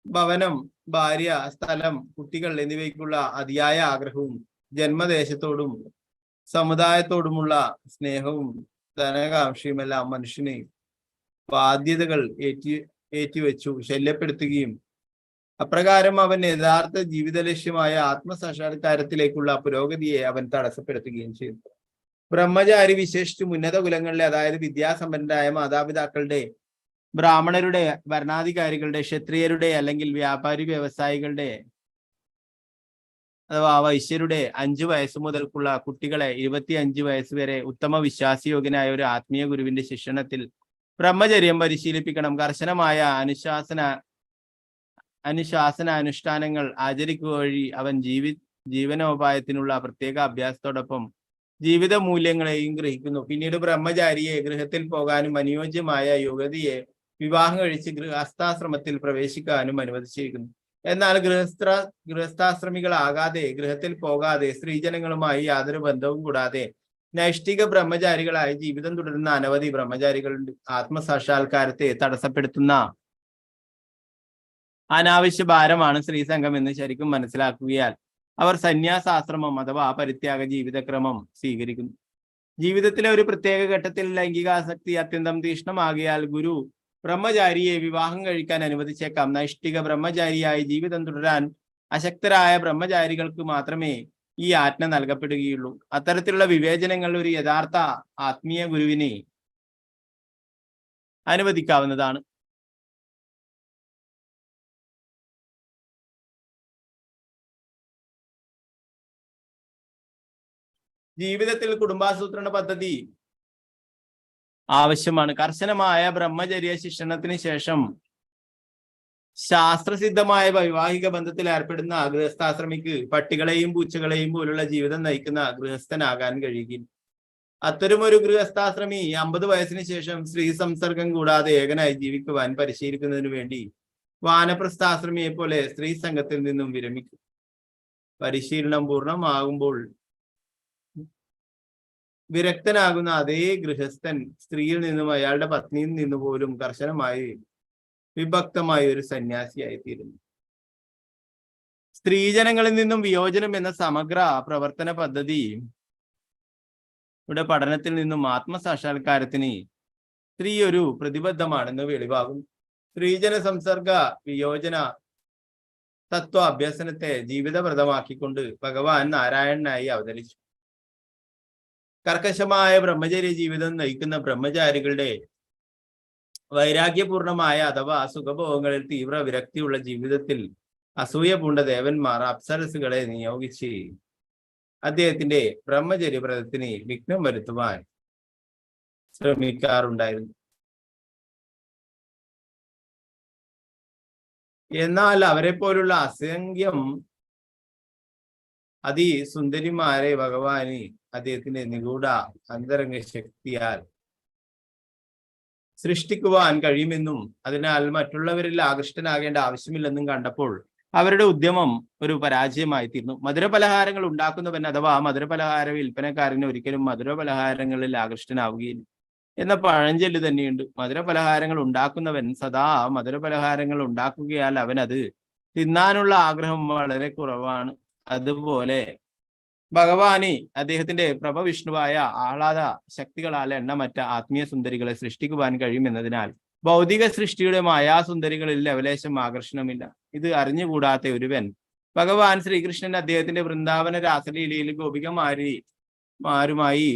Speaker 3: ഭവനം, ഭാര്യ, സ്ഥലം, കുട്ടികൾ എന്നിവയ്ക്കുള്ള അതിയായ ആഗ്രഹവും ജന്മദേശത്തോടും സമുദായത്തോടുമുള്ള സ്നേഹവും ധനകാംക്ഷയുമെല്ലാം മനുഷ്യനെ ബാധ്യതകൾ ഏറ്റിവെച്ചു ശല്യപ്പെടുത്തുകയും അപ്രകാരം അവൻ യഥാർത്ഥ ജീവിത ലക്ഷ്യമായ ആത്മസാക്ഷാത്കാരത്തിലേക്കുള്ള പുരോഗതിയെ അവൻ തടസ്സപ്പെടുത്തുകയും ചെയ്തു. ബ്രഹ്മചാരി വിശേഷിച്ചും ഉന്നത കുലങ്ങളിലെ, അതായത് വിദ്യാസമ്പന്നരായ മാതാപിതാക്കളുടെ, ബ്രാഹ്മണരുടെ, ഭരണാധികാരികളുടെ, ക്ഷത്രിയരുടെ അല്ലെങ്കിൽ വ്യാപാരി വ്യവസായികളുടെ അഥവാ വൈശ്യരുടെ 5 വയസ്സ് മുതൽക്കുള്ള കുട്ടികളെ 25 വയസ്സ് വരെ ഉത്തമ വിശ്വാസയോഗ്യനായ ഒരു ആത്മീയ ഗുരുവിന്റെ ശിക്ഷണത്തിൽ ബ്രഹ്മചര്യം പരിശീലിപ്പിക്കണം. കർശനമായ അനുഷ്ഠാനങ്ങൾ ആചരിക്കുക വഴി അവൻ ജീവനോപായത്തിനുള്ള പ്രത്യേക അഭ്യാസത്തോടൊപ്പം ജീവിത മൂല്യങ്ങളെയും ഗ്രഹിക്കുന്നു. പിന്നീട് ബ്രഹ്മചാരിയെ ഗൃഹത്തിൽ പോകാനും അനുയോജ്യമായ യുവതിയെ വിവാഹം കഴിച്ച് ഗൃഹസ്ഥാശ്രമത്തിൽ പ്രവേശിക്കാനും അനുവദിച്ചിരിക്കുന്നു. എന്നാൽ ഗൃഹസ്ഥാശ്രമികളാകാതെ, ഗൃഹത്തിൽ പോകാതെ, സ്ത്രീജനങ്ങളുമായി യാതൊരു ബന്ധവും കൂടാതെ നൈഷ്ഠിക ബ്രഹ്മചാരികളായി ജീവിതം തുടരുന്ന അനവധി ബ്രഹ്മചാരികളുടെ ആത്മസാക്ഷാത്കാരത്തെ തടസ്സപ്പെടുത്തുന്ന അനാവശ്യ ഭാരമാണ് സ്ത്രീസംഘം എന്ന് ശരിക്കും മനസ്സിലാക്കുകയാൽ അവർ സന്യാസാശ്രമം അഥവാ പരിത്യാഗ ജീവിതക്രമം സ്വീകരിക്കുന്നു. ജീവിതത്തിലെ ഒരു പ്രത്യേക ഘട്ടത്തിൽ ലൈംഗികാസക്തി അത്യന്തം തീക്ഷ്ണമാകിയാൽ ഗുരു ബ്രഹ്മചാരിയെ വിവാഹം കഴിക്കാൻ അനുവദിച്ചേക്കാം. നൈഷ്ഠിക ബ്രഹ്മചാരിയായി ജീവിതം തുടരാൻ അശക്തരായ ബ്രഹ്മചാരികൾക്ക് മാത്രമേ ഈ ആജ്ഞ നൽകപ്പെടുകയുള്ളൂ. അത്തരത്തിലുള്ള വിവേചനങ്ങൾ ഒരു യഥാർത്ഥ ആത്മീയ ഗുരുവിനെ അനുവദിക്കാവുന്നതാണ്. ജീവിതത്തിൽ കുടുംബാസൂത്രണ പദ്ധതി ആവശ്യമാണ്. കർശനമായ ബ്രഹ്മചര്യ ശിക്ഷണത്തിന് ശേഷം ശാസ്ത്രസിദ്ധമായ വൈവാഹിക ബന്ധത്തിൽ ഏർപ്പെടുന്ന ഗൃഹസ്ഥാശ്രമിക്ക് പട്ടികളെയും പൂച്ചകളെയും പോലുള്ള ജീവിതം നയിക്കുന്ന ഗൃഹസ്ഥനാകാൻ കഴിയുകയില്ല. അത്തരമൊരു ഗൃഹസ്ഥാശ്രമി 50 വയസ്സിന് ശേഷം സ്ത്രീ സംസർഗം കൂടാതെ ഏകനായി ജീവിക്കുവാൻ പരിശീലിക്കുന്നതിനു വേണ്ടി വാനപ്രസ്ഥാശ്രമിയെ പോലെ സ്ത്രീ സംഘത്തിൽ നിന്നും വിരമിക്കും. പരിശീലനം പൂർണ്ണമാകുമ്പോൾ വിരക്തനാകുന്ന അതേ ഗൃഹസ്ഥൻ സ്ത്രീയിൽ നിന്നും അയാളുടെ പത്നിയിൽ നിന്നു പോലും കർശനമായി വിഭക്തമായ ഒരു സന്യാസിയായി തീരുന്നു. സ്ത്രീജനങ്ങളിൽ നിന്നും വിയോജനം എന്ന സമഗ്ര പ്രവർത്തന പദ്ധതി ഇവിടെ പഠനത്തിൽ നിന്നും ആത്മസാക്ഷാത്കാരത്തിന് സ്ത്രീ ഒരു പ്രതിബദ്ധമാണെന്ന് വെളിവാകും. സ്ത്രീജന സംസർഗ വിയോജന തത്വ അഭ്യസനത്തെ ജീവിതവ്രതമാക്കിക്കൊണ്ട് ഭഗവാൻ നാരായണനായി അവതരിച്ചു. കർക്കശമായ ബ്രഹ്മചര്യ ജീവിതം നയിക്കുന്ന ബ്രഹ്മചാരികളുടെ വൈരാഗ്യപൂർണമായ അഥവാ സുഖഭോഗങ്ങളിൽ തീവ്ര വിരക്തിയുള്ള ജീവിതത്തിൽ അസൂയ പൂണ്ട ദേവന്മാർ അപ്സരസുകളെ നിയോഗിച്ച് അദ്ദേഹത്തിന്റെ ബ്രഹ്മചര്യ വ്രതത്തിന് വിഘ്നം വരുത്തുവാൻ ശ്രമിക്കാറുണ്ടായിരുന്നു. എന്നാൽ അവരെ പോലുള്ള അസംഖ്യം അതിസുന്ദരിമാരെ ഭഗവാന് അദ്ദേഹത്തിന്റെ നിഗൂഢ അന്തരംഗ ശക്തിയാൽ സൃഷ്ടിക്കുവാൻ കഴിയുമെന്നും അതിനാൽ മറ്റുള്ളവരിൽ ആകൃഷ്ടനാകേണ്ട ആവശ്യമില്ലെന്നും കണ്ടപ്പോൾ അവരുടെ ഉദ്യമം ഒരു പരാജയമായി തീർന്നു. മധുരപലഹാരങ്ങൾ ഉണ്ടാക്കുന്നവൻ അഥവാ മധുരപലഹാര വിൽപ്പനക്കാരന് ഒരിക്കലും മധുരപലഹാരങ്ങളിൽ ആകൃഷ്ടനാവുകയില്ല എന്ന പഴഞ്ചൊല്ല് തന്നെയുണ്ട്. മധുരപലഹാരങ്ങൾ ഉണ്ടാക്കുന്നവൻ സദാ മധുരപലഹാരങ്ങൾ ഉണ്ടാക്കുകയാൽ അവനത് തിന്നാനുള്ള ആഗ്രഹം വളരെ കുറവാണ്. അതുപോലെ ഭഗവാന് അദ്ദേഹത്തിന്റെ പ്രഭവിഷ്ണുവായ ആഹ്ലാദ ശക്തികളാൽ എണ്ണമറ്റ ആത്മീയ സുന്ദരികളെ സൃഷ്ടിക്കുവാൻ കഴിയുമെന്നതിനാൽ ഭൗതിക സൃഷ്ടിയുടെ മായാസുന്ദരികളിൽ ലവലേശം ആകർഷണമില്ല. ഇത് അറിഞ്ഞുകൂടാത്ത ഒരുവൻ ഭഗവാൻ ശ്രീകൃഷ്ണൻ അദ്ദേഹത്തിന്റെ വൃന്ദാവന രാസലീലയിൽ ഗോപികമാരുമായി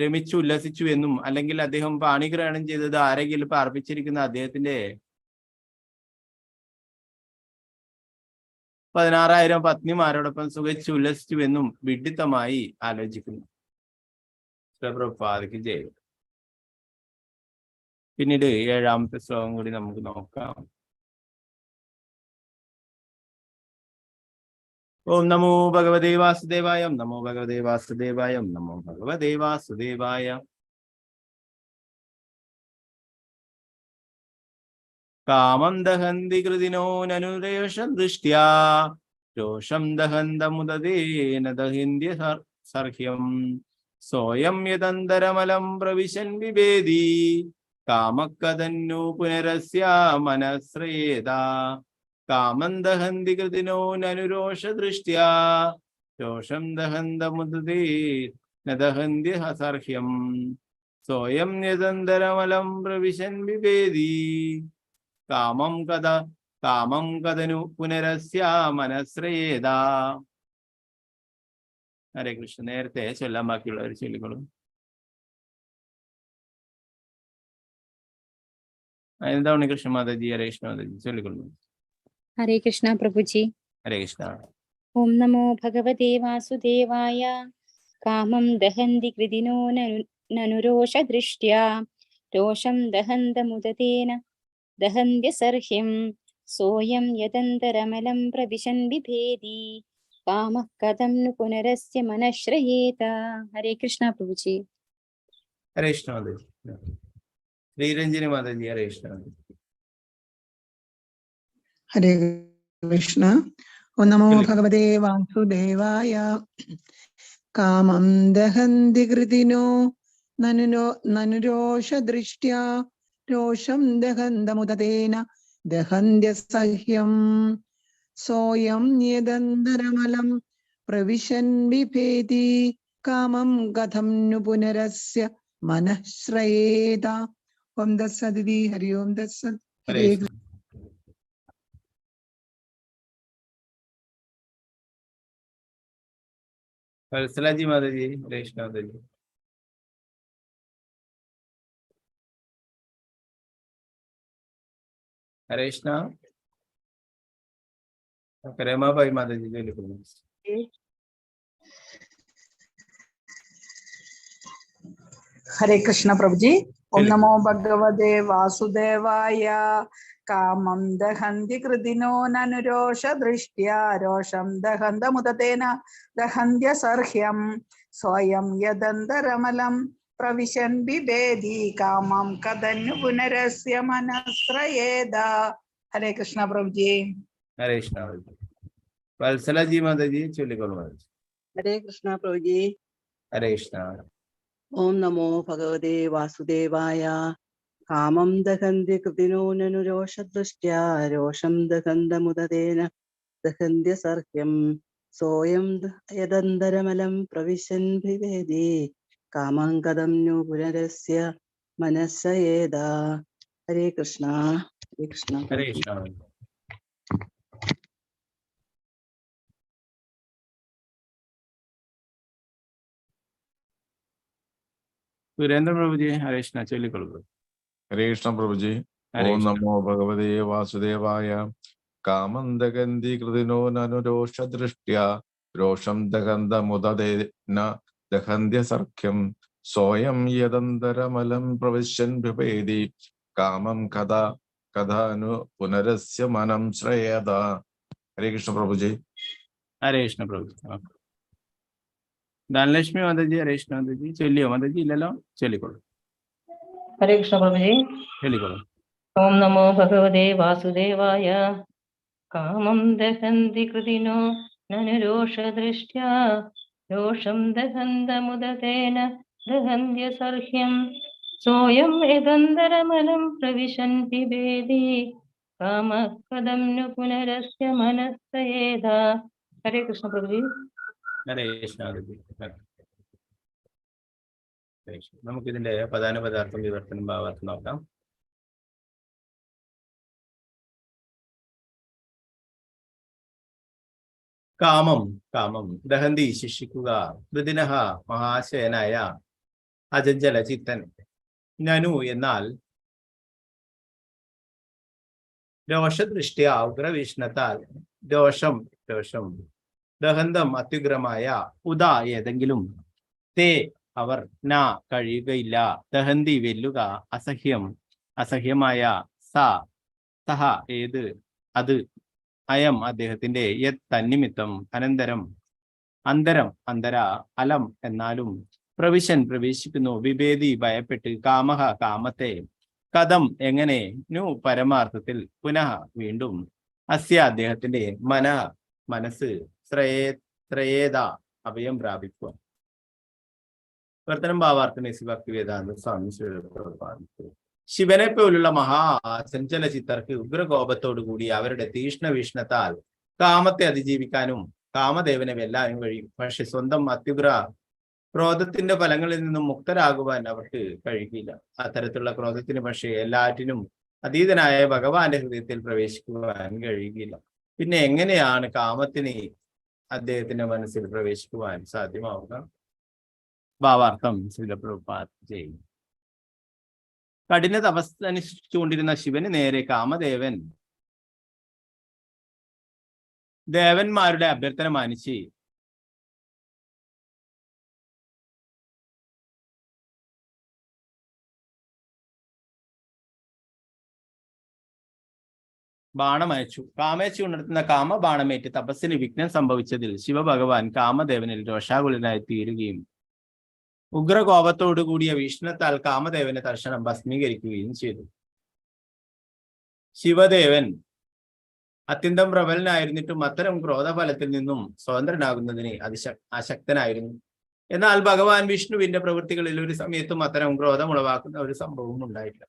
Speaker 3: രമിച്ചു ഉല്ലസിച്ചു എന്നും അല്ലെങ്കിൽ അദ്ദേഹം പാണിഗ്രഹണം ചെയ്തത് ആരെങ്കിലും പാർപ്പിച്ചിരിക്കുന്ന അദ്ദേഹത്തിന്റെ 16,000 പത്നിമാരോടൊപ്പം സുഖിച്ചു ഉല്ലസിച്ചു എന്നും വിഡിത്തമായി ആലോചിക്കുന്നു. പ്രഭുപാദയ്ക്ക് ജയ്. പിന്നീട് 7ാമത്തെ ശ്ലോകം കൂടി നമുക്ക് നോക്കാം. ഓം നമോ ഭഗവതേ വാസുദേവായ, നമോ ഭഗവതേ വാസുദേവായ, നമോ ഭഗവതേ വാസുദേവായ. കാമം ദഹന്തി കൃതിനോ നനുരേഷം ദൃഷ്ട്യാ രോഷം ദഹന്തമുദദേന ദഹിന്ദ്യ സർഹ്യം സോയം യദന്തരമലം പ്രവിശൻ വിഭേദി കാമക്കതന്നു പുനരസ്യ മനസ്രേതാ. കാമം ദഹന്തി കൃതിനോ നനുരോഷ ദൃഷ്ട്യാ രോഷം ദഹന്തമുദദേന നദഹന്തി ഹസർഹ്യം സ്വയം നിരന്തരമലം പ്രവിശൻ വിഭേദി കാമം കഥനു പുനരസ്യ മനസ്രയേതാ. ഹരേ കൃഷ്ണ. നേരത്തെ ചൊല്ലാൻ ബാക്കിയുള്ളവർ ചൊല്ലിക്കൊള്ളും. എന്താ കൃഷ്ണ മാതാജി? ഹരേ കൃഷ്ണ മാതാജി ചൊല്ലിക്കൊള്ളും.
Speaker 18: ഹരേ കൃഷ്ണ പ്രഭുജി.
Speaker 3: ഹരേ കൃഷ്ണ.
Speaker 18: ഓം നമോ ഭഗവതേ വാസുദേവായ. കാമം ദഹന്തി കൃതിനോ നനുരോഷ ദൃഷ്ട്യാ രോഷം ദഹന്തമുദതേന ദഹന്ത്യസർഹ്യം സോയം യദന്തരമലം പ്രവിശൻ ബിഭേദി കാമഃ കഥം नु പുനരസ്യ മനശ്രയേത. ഹരേ കൃഷ്ണ പ്രഭുജി.
Speaker 3: ഹരേ കൃഷ്ണ മാതാജി. ശ്രീരഞ്ജനി മാതാജി ഹരേ കൃഷ്ണ.
Speaker 19: ഹരേ കൃഷ്ണ. ഓം നമോ ഭഗവതേ വാസുദേവായ. കാമം ദഹന്തി കൃതിനോ നനുരോഷ ദൃഷ്ട്യാ രോഷം ദഹന്തമുദതേന ദഹന്ത്യസഹ്യം സോയം യദന്തരമലം പ്രവിശൻ ബിഭേദി കാമം കഥം नु പുനരസ്യ മനഃശ്രയേത. ഓം തത്സദിതി. ഹരി ഓം തത്സത്. ഹരേ കൃഷ്ണ.
Speaker 3: വത്സലാജി മാതാജി ഹരേ കൃഷ്ണ മാതാജി. ഹരേ കൃഷ്ണ. രമാബായി മാതാജി ചൊല്ലിക്കൊള്ളും.
Speaker 11: ഹരേ കൃഷ്ണ പ്രഭുജി. ഓം നമോ ഭഗവതേ വാസുദേവായ. കാമം ദഹന്തി കൃതിനോ നനുരോഷ ദൃഷ്ട്യാ രോഷം ദഹന്തമുദതേന ദഹന്ത്യസർഹ്യം സ്വയം യദന്തരമലം പ്രവിശൻ ബിഭേദി കാമം കഥന്നു പുനരസ്യ മനസ്രയേത. ഹരേ കൃഷ്ണ പ്രഭുജി.
Speaker 3: ഹരേ കൃഷ്ണ. വത്സലാജി മാതാജി ചൊല്ലിക്കൊള്ളും.
Speaker 14: ഹരേ കൃഷ്ണ പ്രഭുജി.
Speaker 3: ഹരേ കൃഷ്ണ.
Speaker 14: ഓം നമോ ഭഗവതേ വാസുദേവായ. കാമം ദഹന്തി കൃതിനോ നനുരോഷദൃഷ്ട്യാ രോഷം ദഹന്തമുദതേന ദഹന്ത്യസർഹ്യം സോയം യദന്തരമലം പ്രവിശൻ ബിഭേദി കാമം കഥം नु പുനരസ്യ മനസ്സയേത. ഹരേ കൃഷ്ണ. ഹരേ കൃഷ്ണ.
Speaker 3: ഹരേ കൃഷ്ണ. സുരേന്ദ്ര പ്രഭുജി ഹരേ കൃഷ്ണ ചൊല്ലിക്കൊള്ളുക.
Speaker 20: ഹരേ കൃഷ്ണ പ്രഭുജി. ഓം നമോ ഭഗവതേ വാസുദേവായ. കാമം ദഹന്തി കൃതിനോ നനുരോഷ ദൃഷ്ട്യാ രോഷം ദഹന്തമുദതേന ദഹന്ത്യസർഹ്യം സ്വയം യദന്തരമലം പ്രവിശൻ ബിഭേദി കാമം കഥനു പുനരസ്യ മനം ശ്രേയത. ഹരേ കൃഷ്ണ പ്രഭുജി.
Speaker 3: ഹരേ കൃഷ്ണ പ്രഭുജി. ധനലക്ഷ്മി മാതാജി ഹരേ കൃഷ്ണ മാതാജി ചൊല്ലിയോ? മാതാജി ഇല്ലല്ലോ, ചൊല്ലിക്കൊള്ളു.
Speaker 17: ഹരേ കൃഷ്ണ പ്രഭുജി.
Speaker 3: ചൊല്ലിക്കൊള്ളു.
Speaker 17: ഓം നമോ ഭഗവതേ വാസുദേവായ. കാമം ദഹന്തി കൃതിനോ നനുരോഷ ദൃഷ്ട്യാ രോഷം ദഹന്തമുദതേന ദഹന്ത്യസർഹ്യം സോയം യദന്തരമലം പ്രവിശൻ ബിഭേദി കാമഃ കഥം नु പുനരസ്യ മനസ്സയേത. ഹരേ കൃഷ്ണ പ്രഭുജി.
Speaker 3: ഹരേ കൃഷ്ണ. നമുക്കിതിന്റെ പദാനുപദാർത്ഥം വിവർത്തനം ഭാവാർത്ഥം നോക്കാം. കാമം ദഹന്തി ശിക്ഷിക്കുക കൃതിനഃ മഹാശയനായ അജഞ്ചല ചിത്തൻ. നനു എന്നാൽ രോഷദൃഷ്ട്യ ഉഗ്രവീക്ഷണത്താൽ രോഷം ദഹന്തം അത്യുഗ്രമായ ഉദ ഏതെങ്കിലും തേ അവർ ന കഴിയുകയില്ല ദഹന്തി വെല്ലുക അസഹ്യമായ സഹ ഏത് അത് അയം അദ്ദേഹത്തിന്റെ യത് തന്നിമിത്തം അന്തര അലം എന്നാലും പ്രവേശിക്കുന്നു വിഭേദി ഭയപ്പെട്ട് കാമത്തെ കഥം എങ്ങനെ नु പരമാർത്ഥത്തിൽ പുനഃ വീണ്ടും അസ്യ അദ്ദേഹത്തിന്റെ മനസ്സ് ശ്രേയേത അഭയം പ്രാപിക്കുക. വർത്തനം ഭാവാർത്ഥം ഭക്തി വേദാന്ത സ്വാമി ശിവനെ പോലുള്ള മഹാചഞ്ചല ചിത്തർക്ക് ഉഗ്രകോപത്തോടു കൂടി അവരുടെ തീഷ്ണ വീക്ഷണത്താൽ കാമത്തെ അതിജീവിക്കാനും കാമദേവനെ വെല്ലാനും കഴിയും. പക്ഷെ സ്വന്തം അത്യുഗ്ര ക്രോധത്തിന്റെ ഫലങ്ങളിൽ നിന്നും മുക്തരാകുവാൻ അവർക്ക് കഴിയില്ല. അത്തരത്തിലുള്ള ക്രോധത്തിന് പക്ഷേ എല്ലാറ്റിനും അതീതനായ ഭഗവാന്റെ ഹൃദയത്തിൽ പ്രവേശിക്കുവാൻ കഴിയുകയില്ല. പിന്നെ എങ്ങനെയാണ് കാമത്തിന് അദ്ദേഹത്തിന്റെ മനസ്സിൽ പ്രവേശിക്കുവാൻ സാധ്യമാവുക? ഭാവാർത്ഥം ശ്രീല പ്രഭുപാദ ചെയ്യുന്നു. കഠിന തപസ്സനുഷ്ഠിച്ചുകൊണ്ടിരുന്ന ശിവന് നേരെ കാമദേവൻ ദേവന്മാരുടെ അഭ്യർത്ഥന മാനിച്ച് ബാണമയച്ചു. കാമേച്ചു ഉണർത്തുന്ന കാമബാണമേറ്റ് തപസ്സിന് വിഘ്നം സംഭവിച്ചതിൽ ശിവഭഗവാൻ കാമദേവനിൽ രോഷാകുലനായി തീരുകയും ഉഗ്രകോപത്തോടു കൂടിയ വീക്ഷണത്താൽ കാമദേവനെ തൽക്ഷണം ഭസ്മീകരിക്കുകയും ചെയ്തു. ശിവദേവൻ അത്യന്തം പ്രബലനായിരുന്നിട്ടും അത്തരം ക്രോധഫലത്തിൽ നിന്നും സ്വതന്ത്രനാകുന്നതിന് അശക്തനായിരുന്നു. എന്നാൽ ഭഗവാൻ വിഷ്ണുവിന്റെ പ്രവൃത്തികളിൽ ഒരു സമയത്തും അത്തരം ക്രോധം ഉളവാക്കുന്ന ഒരു സംഭവവും ഉണ്ടായില്ല.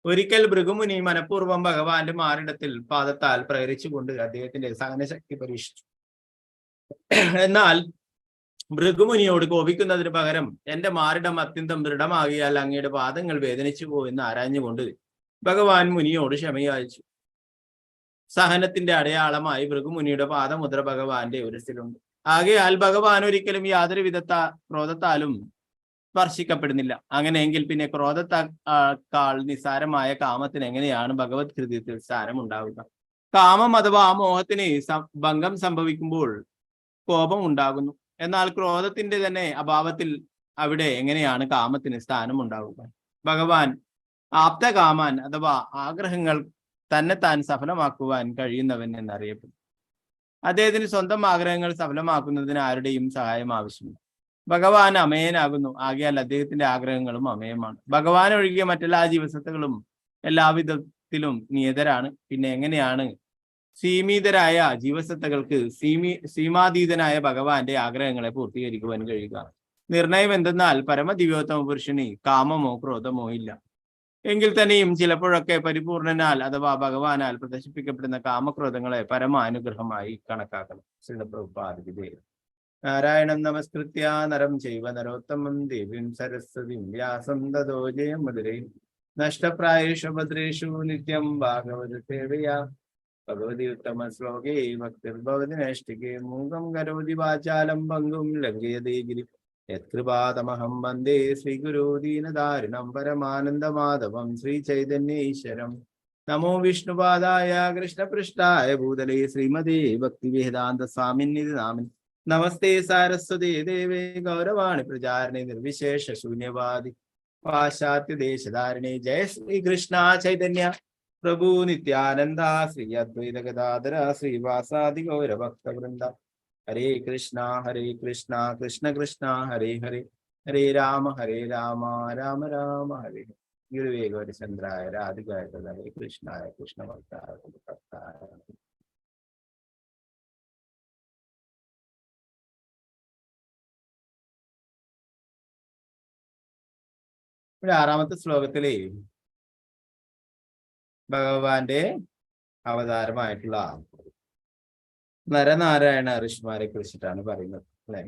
Speaker 3: ഒരിക്കൽ ഭൃഗുമുനി മനഃപൂർവ്വം ഭഗവാന്റെ മാറിടത്തിൽ പാദത്താൽ പ്രഹരിച്ചുകൊണ്ട് അദ്ദേഹത്തിന്റെ സഹനശക്തി പരീക്ഷിച്ചു. എന്നാൽ ഭൃഗുമുനിയോട് കോപിക്കുന്നതിന് പകരം എന്റെ മാറിടം അത്യന്തം ദൃഢമാകിയാൽ അങ്ങയുടെ പാദങ്ങൾ വേദനിച്ചു എന്ന് ആരാഞ്ഞുകൊണ്ട് ഭഗവാൻ മുനിയോട് ക്ഷമയാചിച്ചു. സഹനത്തിന്റെ അടയാളമായി ഭൃഗുമുനിയുടെ പാദമുദ്ര ഭഗവാന്റെ ഉരസിലുണ്ട്. ആകയാൽ ഭഗവാൻ ഒരിക്കലും യാതൊരു ക്രോധത്താലും സ്പർശിക്കപ്പെടുന്നില്ല. അങ്ങനെയെങ്കിൽ പിന്നെ ക്രോധത്താൽ നിസ്സാരമായ കാമത്തിന് എങ്ങനെയാണ് ഭഗവത് ഹൃദയത്തിൽ സ്ഥാനമുണ്ടാവുക? കാമം അഥവാ മോഹത്തിന് ഭംഗം സംഭവിക്കുമ്പോൾ കോപം ഉണ്ടാകുന്നു. എന്നാൽ ക്രോധത്തിന്റെ തന്നെ അഭാവത്തിൽ അവിടെ എങ്ങനെയാണ് കാമത്തിന് സ്ഥാനമുണ്ടാവുക? ഭഗവാൻ ആപ്തകാമാൻ അഥവാ ആഗ്രഹങ്ങൾ തന്നെത്താൻ സഫലമാക്കുവാൻ കഴിയുന്നവൻ എന്നറിയപ്പെടും. അദ്ദേഹത്തിന് സ്വന്തം ആഗ്രഹങ്ങൾ സഫലമാക്കുന്നതിന് ആരുടെയും സഹായം ആവശ്യമില്ല. ഭഗവാൻ അമേയനാകുന്നു. ആകയാൽ അദ്ദേഹത്തിന്റെ ആഗ്രഹങ്ങളും അമേയമാണ്. ഭഗവാൻ ഒഴികെ മറ്റെല്ലാ ജീവസത്തകളും എല്ലാവിധത്തിലും നിയതരാണ്. പിന്നെ എങ്ങനെയാണ് സീമിതരായ ജീവസത്തകൾക്ക് സീമാതീതനായ ഭഗവാന്റെ ആഗ്രഹങ്ങളെ പൂർത്തീകരിക്കുവാൻ കഴിയുക? നിർണയം എന്തെന്നാൽ പരമദിവ്യോത്തമ പുരുഷന് കാമമോ ക്രോധമോ ഇല്ല. എങ്കിൽ തന്നെയും ചിലപ്പോഴൊക്കെ പരിപൂർണനാൽ അഥവാ ഭഗവാനാൽ പ്രദർശിപ്പിക്കപ്പെടുന്ന കാമക്രോധങ്ങളെ പരമാനുഗ്രഹമായി കണക്കാക്കണം. ശ്രീല പ്രഭുപാദ. നാരായണം നമസ്കൃത്യ നരം ചൈവ നരോത്തമം ദേവീം സരസ്വതീം വ്യാസം തതോ ജയമുദരേ നഷ്ടപ്രായേഷു ഭദ്രേഷു നിത്യം ഭാഗവത സേവയാ ഭഗവതി ഉത്തമ ശ്ലോകേ ഭക്തിർഭവതി നൈഷ്ഠികേ മൂകം കരോതി വാചാലം ഭംഗും ലംഘയതേ ഗിരി യത്കൃപാതമഹം വന്ദേ ശ്രീഗുരു ദീനദാരുണം പരമാനന്ദമാധവം ശ്രീചൈതന്യേശ്വരം. നമോ വിഷ്ണുപാദായ കൃഷ്ണപൃഷ്ഠായ ഭൂതലേ ശ്രീമതേ ഭക്തിവേദാന്ത സ്വാമിന്നിധി നാമിനി. നമസ്തേ സാരസ്വതേ ദേവേ ഗൗരവാണി പ്രചാരണേ നിർവിശേഷ ശൂന്യവാദി പാശ്ചാത്യ ദേശധാരിണേ. ജയ ശ്രീകൃഷ്ണ ചൈതന്യ പ്രഭു നിത്യാനന്ദ ശ്രീ അദ്വൈത ഗദാധര ശ്രീവാസാദി ഗൗരഭക്തവൃന്ദ. ഹരേ കൃഷ്ണ കൃഷ്ണ കൃഷ്ണ ഹരേ ഹരേ ഹരേ രാമ രാമ രാമ ഹരേ. ഗുരുവേ ഗൗരചന്ദ്രായ രാധികായ ഹരേ കൃഷ്ണായ കൃഷ്ണഭക്തായ. ഇവിടെ ആറാമത്തെ ശ്ലോകത്തില് ഭഗവാന്റെ അവതാരമായിട്ടുള്ള നരനാരായണ ഋഷിമാരെ കുറിച്ചിട്ടാണ് പറയുന്നത് അല്ലെ?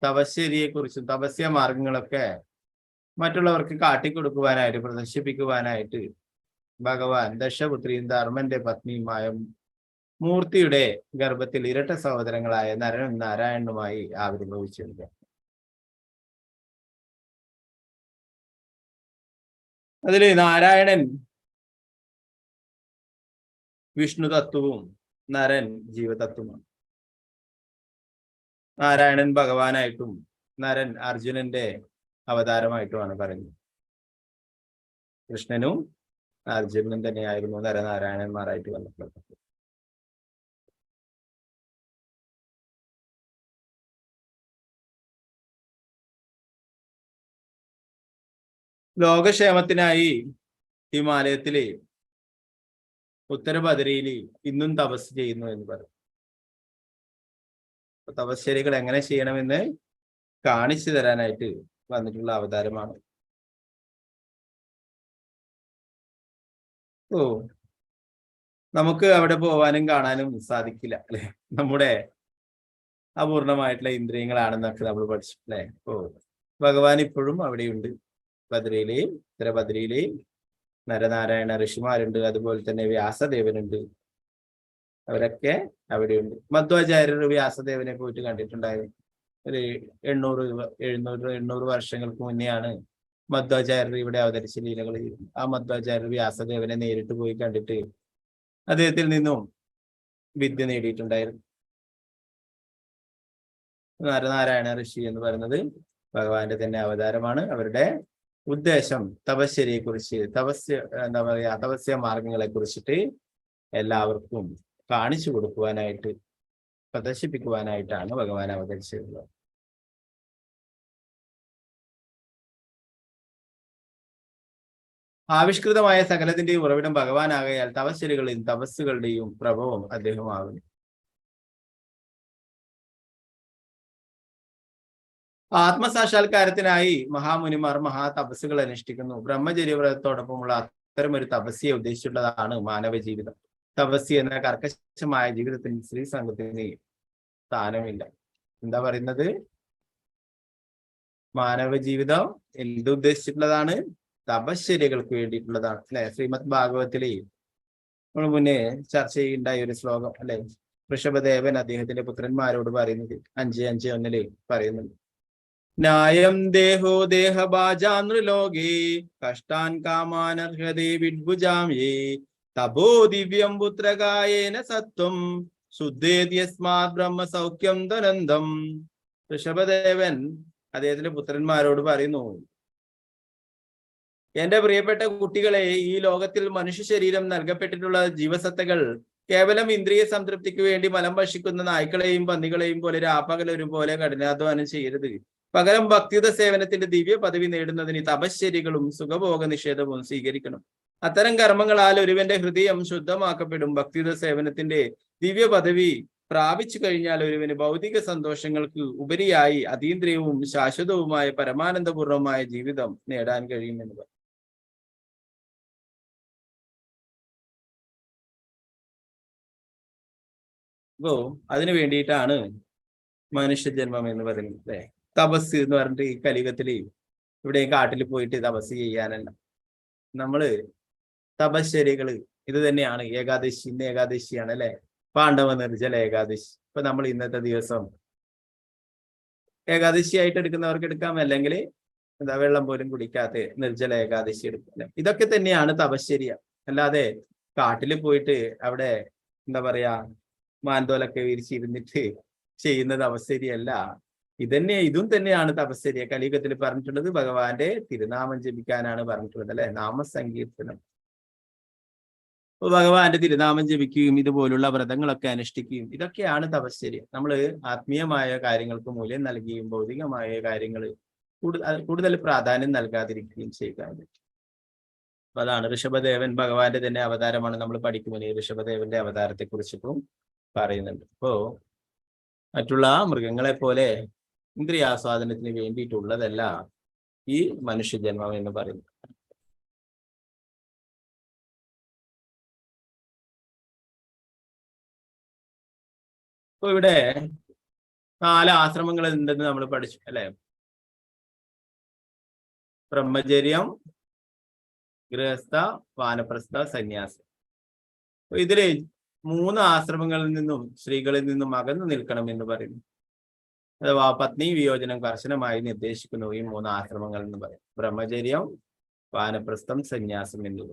Speaker 3: തപശ്ശേരിയെ കുറിച്ചും തപസ്യ മാർഗങ്ങളൊക്കെ മറ്റുള്ളവർക്ക് കാട്ടിക്കൊടുക്കുവാനായിട്ട് പ്രദർശിപ്പിക്കുവാനായിട്ട് ഭഗവാൻ ദശപുത്രിയും ധർമ്മന്റെ പത്നിയുമായ മൂർത്തിയുടെ ഗർഭത്തിൽ ഇരട്ട സഹോദരങ്ങളായ നരനും നാരായണനുമായി ആവിർഭവിച്ചിരുന്നു. അതില് നാരായണൻ വിഷ്ണു തത്വവും നരൻ ജീവതത്വമാണ്. നാരായണൻ ഭഗവാനായിട്ടും നരൻ അർജുനന്റെ അവതാരമായിട്ടുമാണ് പറയുന്നത്. കൃഷ്ണനും അർജുനനും തന്നെയായിരുന്നു നരനാരായണന്മാരായിട്ട് വന്നിട്ടുള്ളത്. ലോകക്ഷേമത്തിനായി ഹിമാലയത്തിലെ ഉത്തരബദരിയില് ഇന്നും തപസ് ചെയ്യുന്നു എന്ന് പറയും. തപശ്ശേരികൾ എങ്ങനെ ചെയ്യണമെന്ന് കാണിച്ചു തരാനായിട്ട് വന്നിട്ടുള്ള അവതാരമാണ്. ഓ, നമുക്ക് അവിടെ പോവാനും കാണാനും സാധിക്കില്ല അല്ലെ, നമ്മുടെ അപൂർണമായിട്ടുള്ള ഇന്ദ്രിയങ്ങളാണെന്നൊക്കെ നമ്മൾ പഠിച്ചു അല്ലെ. ഓ, ഭഗവാൻ ഇപ്പോഴും അവിടെയുണ്ട്. ബദ്രിയിലെയും ഉത്തരബദ്രിയിലെയും നരനാരായണ ഋഷിമാരുണ്ട്, അതുപോലെ തന്നെ വ്യാസദേവനുണ്ട്, അവരൊക്കെ അവിടെയുണ്ട്. മധ്വാചാര്യർ വ്യാസദേവനെ പോയിട്ട് കണ്ടിട്ടുണ്ടായിരുന്നു. ഒരു 800 വർഷങ്ങൾക്ക് മുന്നെയാണ് മധ്വാചാര്യർ ഇവിടെ അവതരിച്ച ലീലകൾ. ആ മധ്വാചാര്യർ വ്യാസദേവനെ നേരിട്ട് പോയി കണ്ടിട്ട് അദ്ദേഹത്തിൽ നിന്നും വിദ്യ നേടിയിട്ടുണ്ടായിരുന്നു. നരനാരായണ ഋഷി എന്ന് പറയുന്നത് ഭഗവാന്റെ തന്നെ അവതാരമാണ്. അവരുടെ ഉദ്ദേശം തപശ്ചര്യയെ കുറിച്ച്, തപസ്യ മാർഗങ്ങളെ കുറിച്ചിട്ട് എല്ലാവർക്കും കാണിച്ചു കൊടുക്കുവാനായിട്ട്, പ്രദർശിപ്പിക്കുവാനായിട്ടാണ് ഭഗവാൻ അവതരിച്ചിട്ടുള്ളത്. ആവിഷ്കൃതമായ സകലത്തിന്റെയും ഉറവിടം ഭഗവാനാകയാൽ തപശ്ചര്യകളുടെയും തപസ്സുകളുടെയും പ്രഭവം അദ്ദേഹമാകുന്നു. ആത്മസാക്ഷാത്കാരത്തിനായി മഹാമുനിമാർ മഹാതപസ്സുകൾ അനുഷ്ഠിക്കുന്നു. ബ്രഹ്മചര്യവ്രതത്തോടൊപ്പമുള്ള അത്തരമൊരു തപസ്യയെ ഉദ്ദേശിച്ചുള്ളതാണ് മാനവ ജീവിതം. തപസ്യ എന്ന കർക്കശമായ ജീവിതത്തിന് സ്ത്രീ സംഘത്തിന് സ്ഥാനമില്ല. എന്താ പറയുന്നത്? മാനവ ജീവിതം എന്തുദ്ദേശിച്ചിട്ടുള്ളതാണ്? തപശ്ചര്യകൾക്ക് വേണ്ടിയിട്ടുള്ളതാണ് അല്ലെ. ശ്രീമദ് ഭാഗവത്തിലെ നമ്മൾ മുന്നേ ചർച്ച ചെയ്യുണ്ടായ ഒരു ശ്ലോകം അല്ലെ, ഋഷഭദേവൻ അദ്ദേഹത്തിന്റെ പുത്രന്മാരോട് പറയുന്നത് 5:5 പറയുന്നുണ്ട്. ന്യായം ദേഹോ ദേഹഭാജാനൃലോകേ കഷ്ടാൻ കാമാനർഹതേ വിഡ്ഭുജാംയേ തപോ ദിവ്യം പുത്രകായേന സത്വം ശുദ്ധേദ്യസ്മാത് ബ്രഹ്മ സൗഖ്യം ധനന്തം. ഋഷഭദേവൻ അദ്ദേഹത്തിന്റെ പുത്രന്മാരോട് പറയുന്നു, എന്റെ പ്രിയപ്പെട്ട കുട്ടികളെ, ഈ ലോകത്തിൽ മനുഷ്യ ശരീരം നൽകപ്പെട്ടിട്ടുള്ള ജീവസത്തകൾ കേവലം ഇന്ദ്രിയ സംതൃപ്തിക്ക് വേണ്ടി മലം ഭക്ഷിക്കുന്ന നായ്ക്കളെയും പന്നികളെയും പോലെ രാപ്പകലൊരു പോലെ കഠിനാധ്വാനം ചെയ്യരുത്. പകരം ഭക്തിയുത സേവനത്തിന്റെ ദിവ്യ പദവി നേടുന്നതിന് തപശ്ചര്യകളും സുഖഭോഗ നിഷേധവും സ്വീകരിക്കണം. അത്തരം കർമ്മങ്ങളാൽ ഒരുവന്റെ ഹൃദയം ശുദ്ധമാക്കപ്പെടും. ഭക്തിയുത സേവനത്തിന്റെ ദിവ്യ പദവി പ്രാപിച്ചു കഴിഞ്ഞാൽ ഒരുവന് ഭൗതിക സന്തോഷങ്ങൾക്ക് ഉപരിയായി അതീന്ദ്രിയവും ശാശ്വതവുമായ പരമാനന്ദപൂർണമായ ജീവിതം നേടാൻ കഴിയുമെന്ന്. അപ്പോ അതിനു വേണ്ടിയിട്ടാണ് മനുഷ്യജന്മം എന്ന് പറയുന്നത് അല്ലെ. തപസ് എന്ന് പറഞ്ഞിട്ട് ഈ കലിയുഗത്തില് ഇവിടെ കാട്ടിൽ പോയിട്ട് തപസ് ചെയ്യാനല്ല. നമ്മള് തപശ്ചര്യകള് ഇത് തന്നെയാണ്. ഏകാദശി, ഇന്ന് ഏകാദശിയാണ് അല്ലെ, പാണ്ഡവ നിർജ്ജല ഏകാദശി. ഇപ്പൊ നമ്മൾ ഇന്നത്തെ ദിവസം ഏകാദശി ആയിട്ട് എടുക്കുന്നവർക്ക് എടുക്കാം, അല്ലെങ്കിൽ വെള്ളം പോലും കുടിക്കാത്ത നിർജ്ജല ഏകാദശി എടുക്കും അല്ലെ. ഇതൊക്കെ തന്നെയാണ് തപശ്ചര്യ. അല്ലാതെ കാട്ടിൽ പോയിട്ട് അവിടെ മാൻതോലൊക്കെ വിരിച്ചിരുന്നിട്ട് ചെയ്യുന്ന തപശ്ചര്യല്ല. ഇതും തന്നെയാണ് തപശ്ചര്യ. കലിയുഗത്തിൽ പറഞ്ഞിട്ടുള്ളത് ഭഗവാന്റെ തിരുനാമം ജപിക്കാനാണ് പറഞ്ഞിട്ടുള്ളത് അല്ലെ, നാമസങ്കീർത്തനം. ഭഗവാന്റെ തിരുനാമം ജപിക്കുകയും ഇതുപോലുള്ള വ്രതങ്ങളൊക്കെ അനുഷ്ഠിക്കുകയും ഇതൊക്കെയാണ് തപശ്ചര്യ. നമ്മൾ ആത്മീയമായ കാര്യങ്ങൾക്ക് മൂല്യം നൽകുകയും ഭൗതികമായ കാര്യങ്ങൾ കൂടുതൽ പ്രാധാന്യം നൽകാതിരിക്കുകയും ചെയ്യുക. അപ്പൊ അതാണ് ഋഷഭദേവൻ ഭഗവാന്റെ തന്നെ അവതാരമാണ്. നമ്മൾ പഠിക്കുമ്പോൾ ഋഷഭദേവന്റെ അവതാരത്തെ കുറിച്ചിട്ടും പറയുന്നുണ്ട്. അപ്പോ മറ്റുള്ള മൃഗങ്ങളെ പോലെ ഇന്ദ്രിയാസ്വാദനത്തിന് വേണ്ടിയിട്ടുള്ളതല്ല ഈ മനുഷ്യജന്മം എന്ന് പറയുന്നത്. അപ്പൊ ഇവിടെ 4 ആശ്രമങ്ങൾ ഉണ്ടെന്ന് നമ്മൾ പഠിച്ചു അല്ലെ. ബ്രഹ്മചര്യം, ഗൃഹസ്ഥ, വാനപ്രസ്ഥ, സന്യാസം. ഇതില് 3 ആശ്രമങ്ങളിൽ നിന്നും സ്ത്രീകളിൽ നിന്നും അകന്നു നിൽക്കണം എന്ന് പറയുന്നു. അഥവാ പത്നി വിയോജനം കർശനമായി നിർദ്ദേശിക്കുന്നു ഈ 3 ആശ്രമങ്ങൾ എന്ന് പറയും. ബ്രഹ്മചര്യം, വാനപ്രസ്ഥം, സന്യാസം എന്നിവ.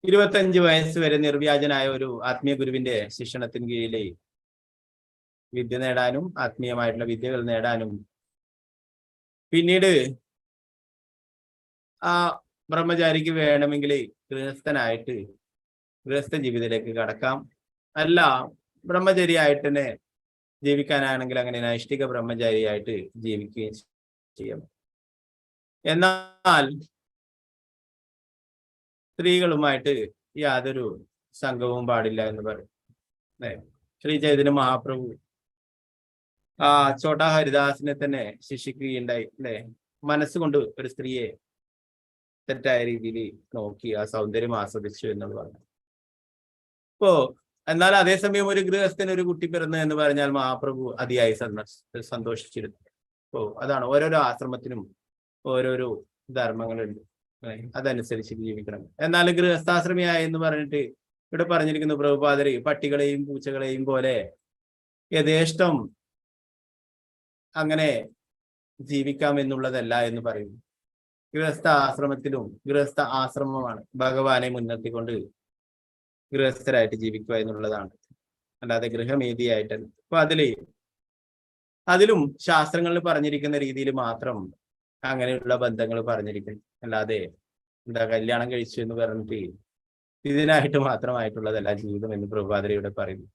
Speaker 3: ഇരുപത്തഞ്ച് വയസ്സ് വരെ നിർവ്യാജനായ ഒരു ആത്മീയ ഗുരുവിന്റെ ശിക്ഷണത്തിന് കീഴിലെ വിദ്യ നേടാനും ആത്മീയമായിട്ടുള്ള വിദ്യകൾ നേടാനും പിന്നീട് ആ ബ്രഹ്മചാരിക്ക് വേണമെങ്കിൽ ഗൃഹസ്ഥനായിട്ട് ഗൃഹസ്ഥ ജീവിതത്തിലേക്ക് കടക്കാം. അല്ല, ബ്രഹ്മചാരിയായിട്ട് തന്നെ ജീവിക്കാനാണെങ്കിൽ അങ്ങനെ നൈഷ്ഠിക ബ്രഹ്മചാരിയായിട്ട് ജീവിക്കുകയും ചെയ്യാം. എന്നാൽ സ്ത്രീകളുമായിട്ട് യാതൊരു സംഘവും പാടില്ല എന്ന് പറയും. ശ്രീ ചൈതന്യ മഹാപ്രഭു ചോട്ടാ ഹരിദാസിനെ തന്നെ ശിക്ഷിക്കുകയുണ്ടായി അല്ലെ. മനസ്സുകൊണ്ട് ഒരു സ്ത്രീയെ തെറ്റായ രീതിയിൽ നോക്കി ആ സൗന്ദര്യം ആസ്വദിച്ചു എന്നുള്ളതാണ്. ഇപ്പോ എന്നാൽ അതേസമയം ഒരു ഗൃഹസ്ഥന് ഒരു കുട്ടി പിറന്നു എന്ന് പറഞ്ഞാൽ മഹാപ്രഭു അതിയായി സന്തോഷിച്ചിരുന്നു. അപ്പോ അതാണ് ഓരോരോ ആശ്രമത്തിനും ഓരോരോ ധർമ്മങ്ങളുണ്ട്, അതനുസരിച്ച് ജീവിക്കണം. എന്നാൽ ഗൃഹസ്ഥാശ്രമിയായ എന്ന് പറഞ്ഞിട്ട് ഇവിടെ പറഞ്ഞിരിക്കുന്നു പ്രഭുപാദര് പട്ടികളെയും പൂച്ചകളെയും പോലെ യഥേഷ്ടം അങ്ങനെ ജീവിക്കാം എന്നുള്ളതല്ല എന്ന് പറയുന്നു. ഗൃഹസ്ഥ ആശ്രമത്തിലും ഗൃഹസ്ഥ ആശ്രമമാണ് ഭഗവാനെ മുൻനിർത്തിക്കൊണ്ട് ഗൃഹസ്ഥരായിട്ട് ജീവിക്കുക എന്നുള്ളതാണ്, അല്ലാതെ ഗൃഹമേദിയായിട്ടല്ല. അപ്പൊ അതിലും ശാസ്ത്രങ്ങളിൽ പറഞ്ഞിരിക്കുന്ന രീതിയിൽ മാത്രം അങ്ങനെയുള്ള ബന്ധങ്ങൾ പറഞ്ഞിരിക്കുന്നു, അല്ലാതെ കല്യാണം കഴിച്ചു എന്ന് പറഞ്ഞിട്ട് ഇതിനായിട്ട് മാത്രമായിട്ടുള്ളതല്ല ജീവിതം എന്ന് പ്രഭുപാദര് ഇവിടെ പറയുന്നു.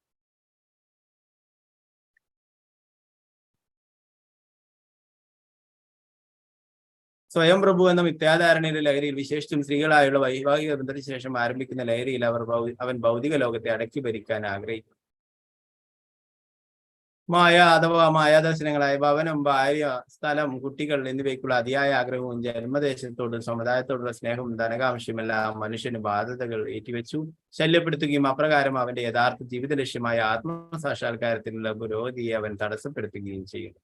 Speaker 3: സ്വയം പ്രഭു എന്ന മിഥ്യാധാരണയുടെ ലഹരിയിൽ, വിശേഷിച്ചും സ്ത്രീകളായുള്ള വൈവാഹിക ബന്ധത്തിന് ശേഷം ആരംഭിക്കുന്ന ലഹരിയിൽ അവൻ ഭൗതിക ലോകത്തെ അടക്കി ഭരിക്കാൻ ആഗ്രഹിക്കും. മായ അഥവാ മായാദർശനങ്ങളായ ഭവനം, ഭാര്യ, സ്ഥലം, കുട്ടികൾ എന്നിവയ്ക്കുള്ള അതിയായ ആഗ്രഹവും ജന്മദേശത്തോടും സമുദായത്തോടുള്ള സ്നേഹവും ധനകാംക്ഷയുമെല്ലാം മനുഷ്യന് ബാധ്യതകൾ ഏറ്റിവെച്ചു ശല്യപ്പെടുത്തുകയും അപ്രകാരം അവന്റെ യഥാർത്ഥ ജീവിത ലക്ഷ്യമായ ആത്മസാക്ഷാത്കാരത്തിലുള്ള പുരോഗതിയെ അവൻ തടസ്സപ്പെടുത്തുകയും ചെയ്യുന്നു.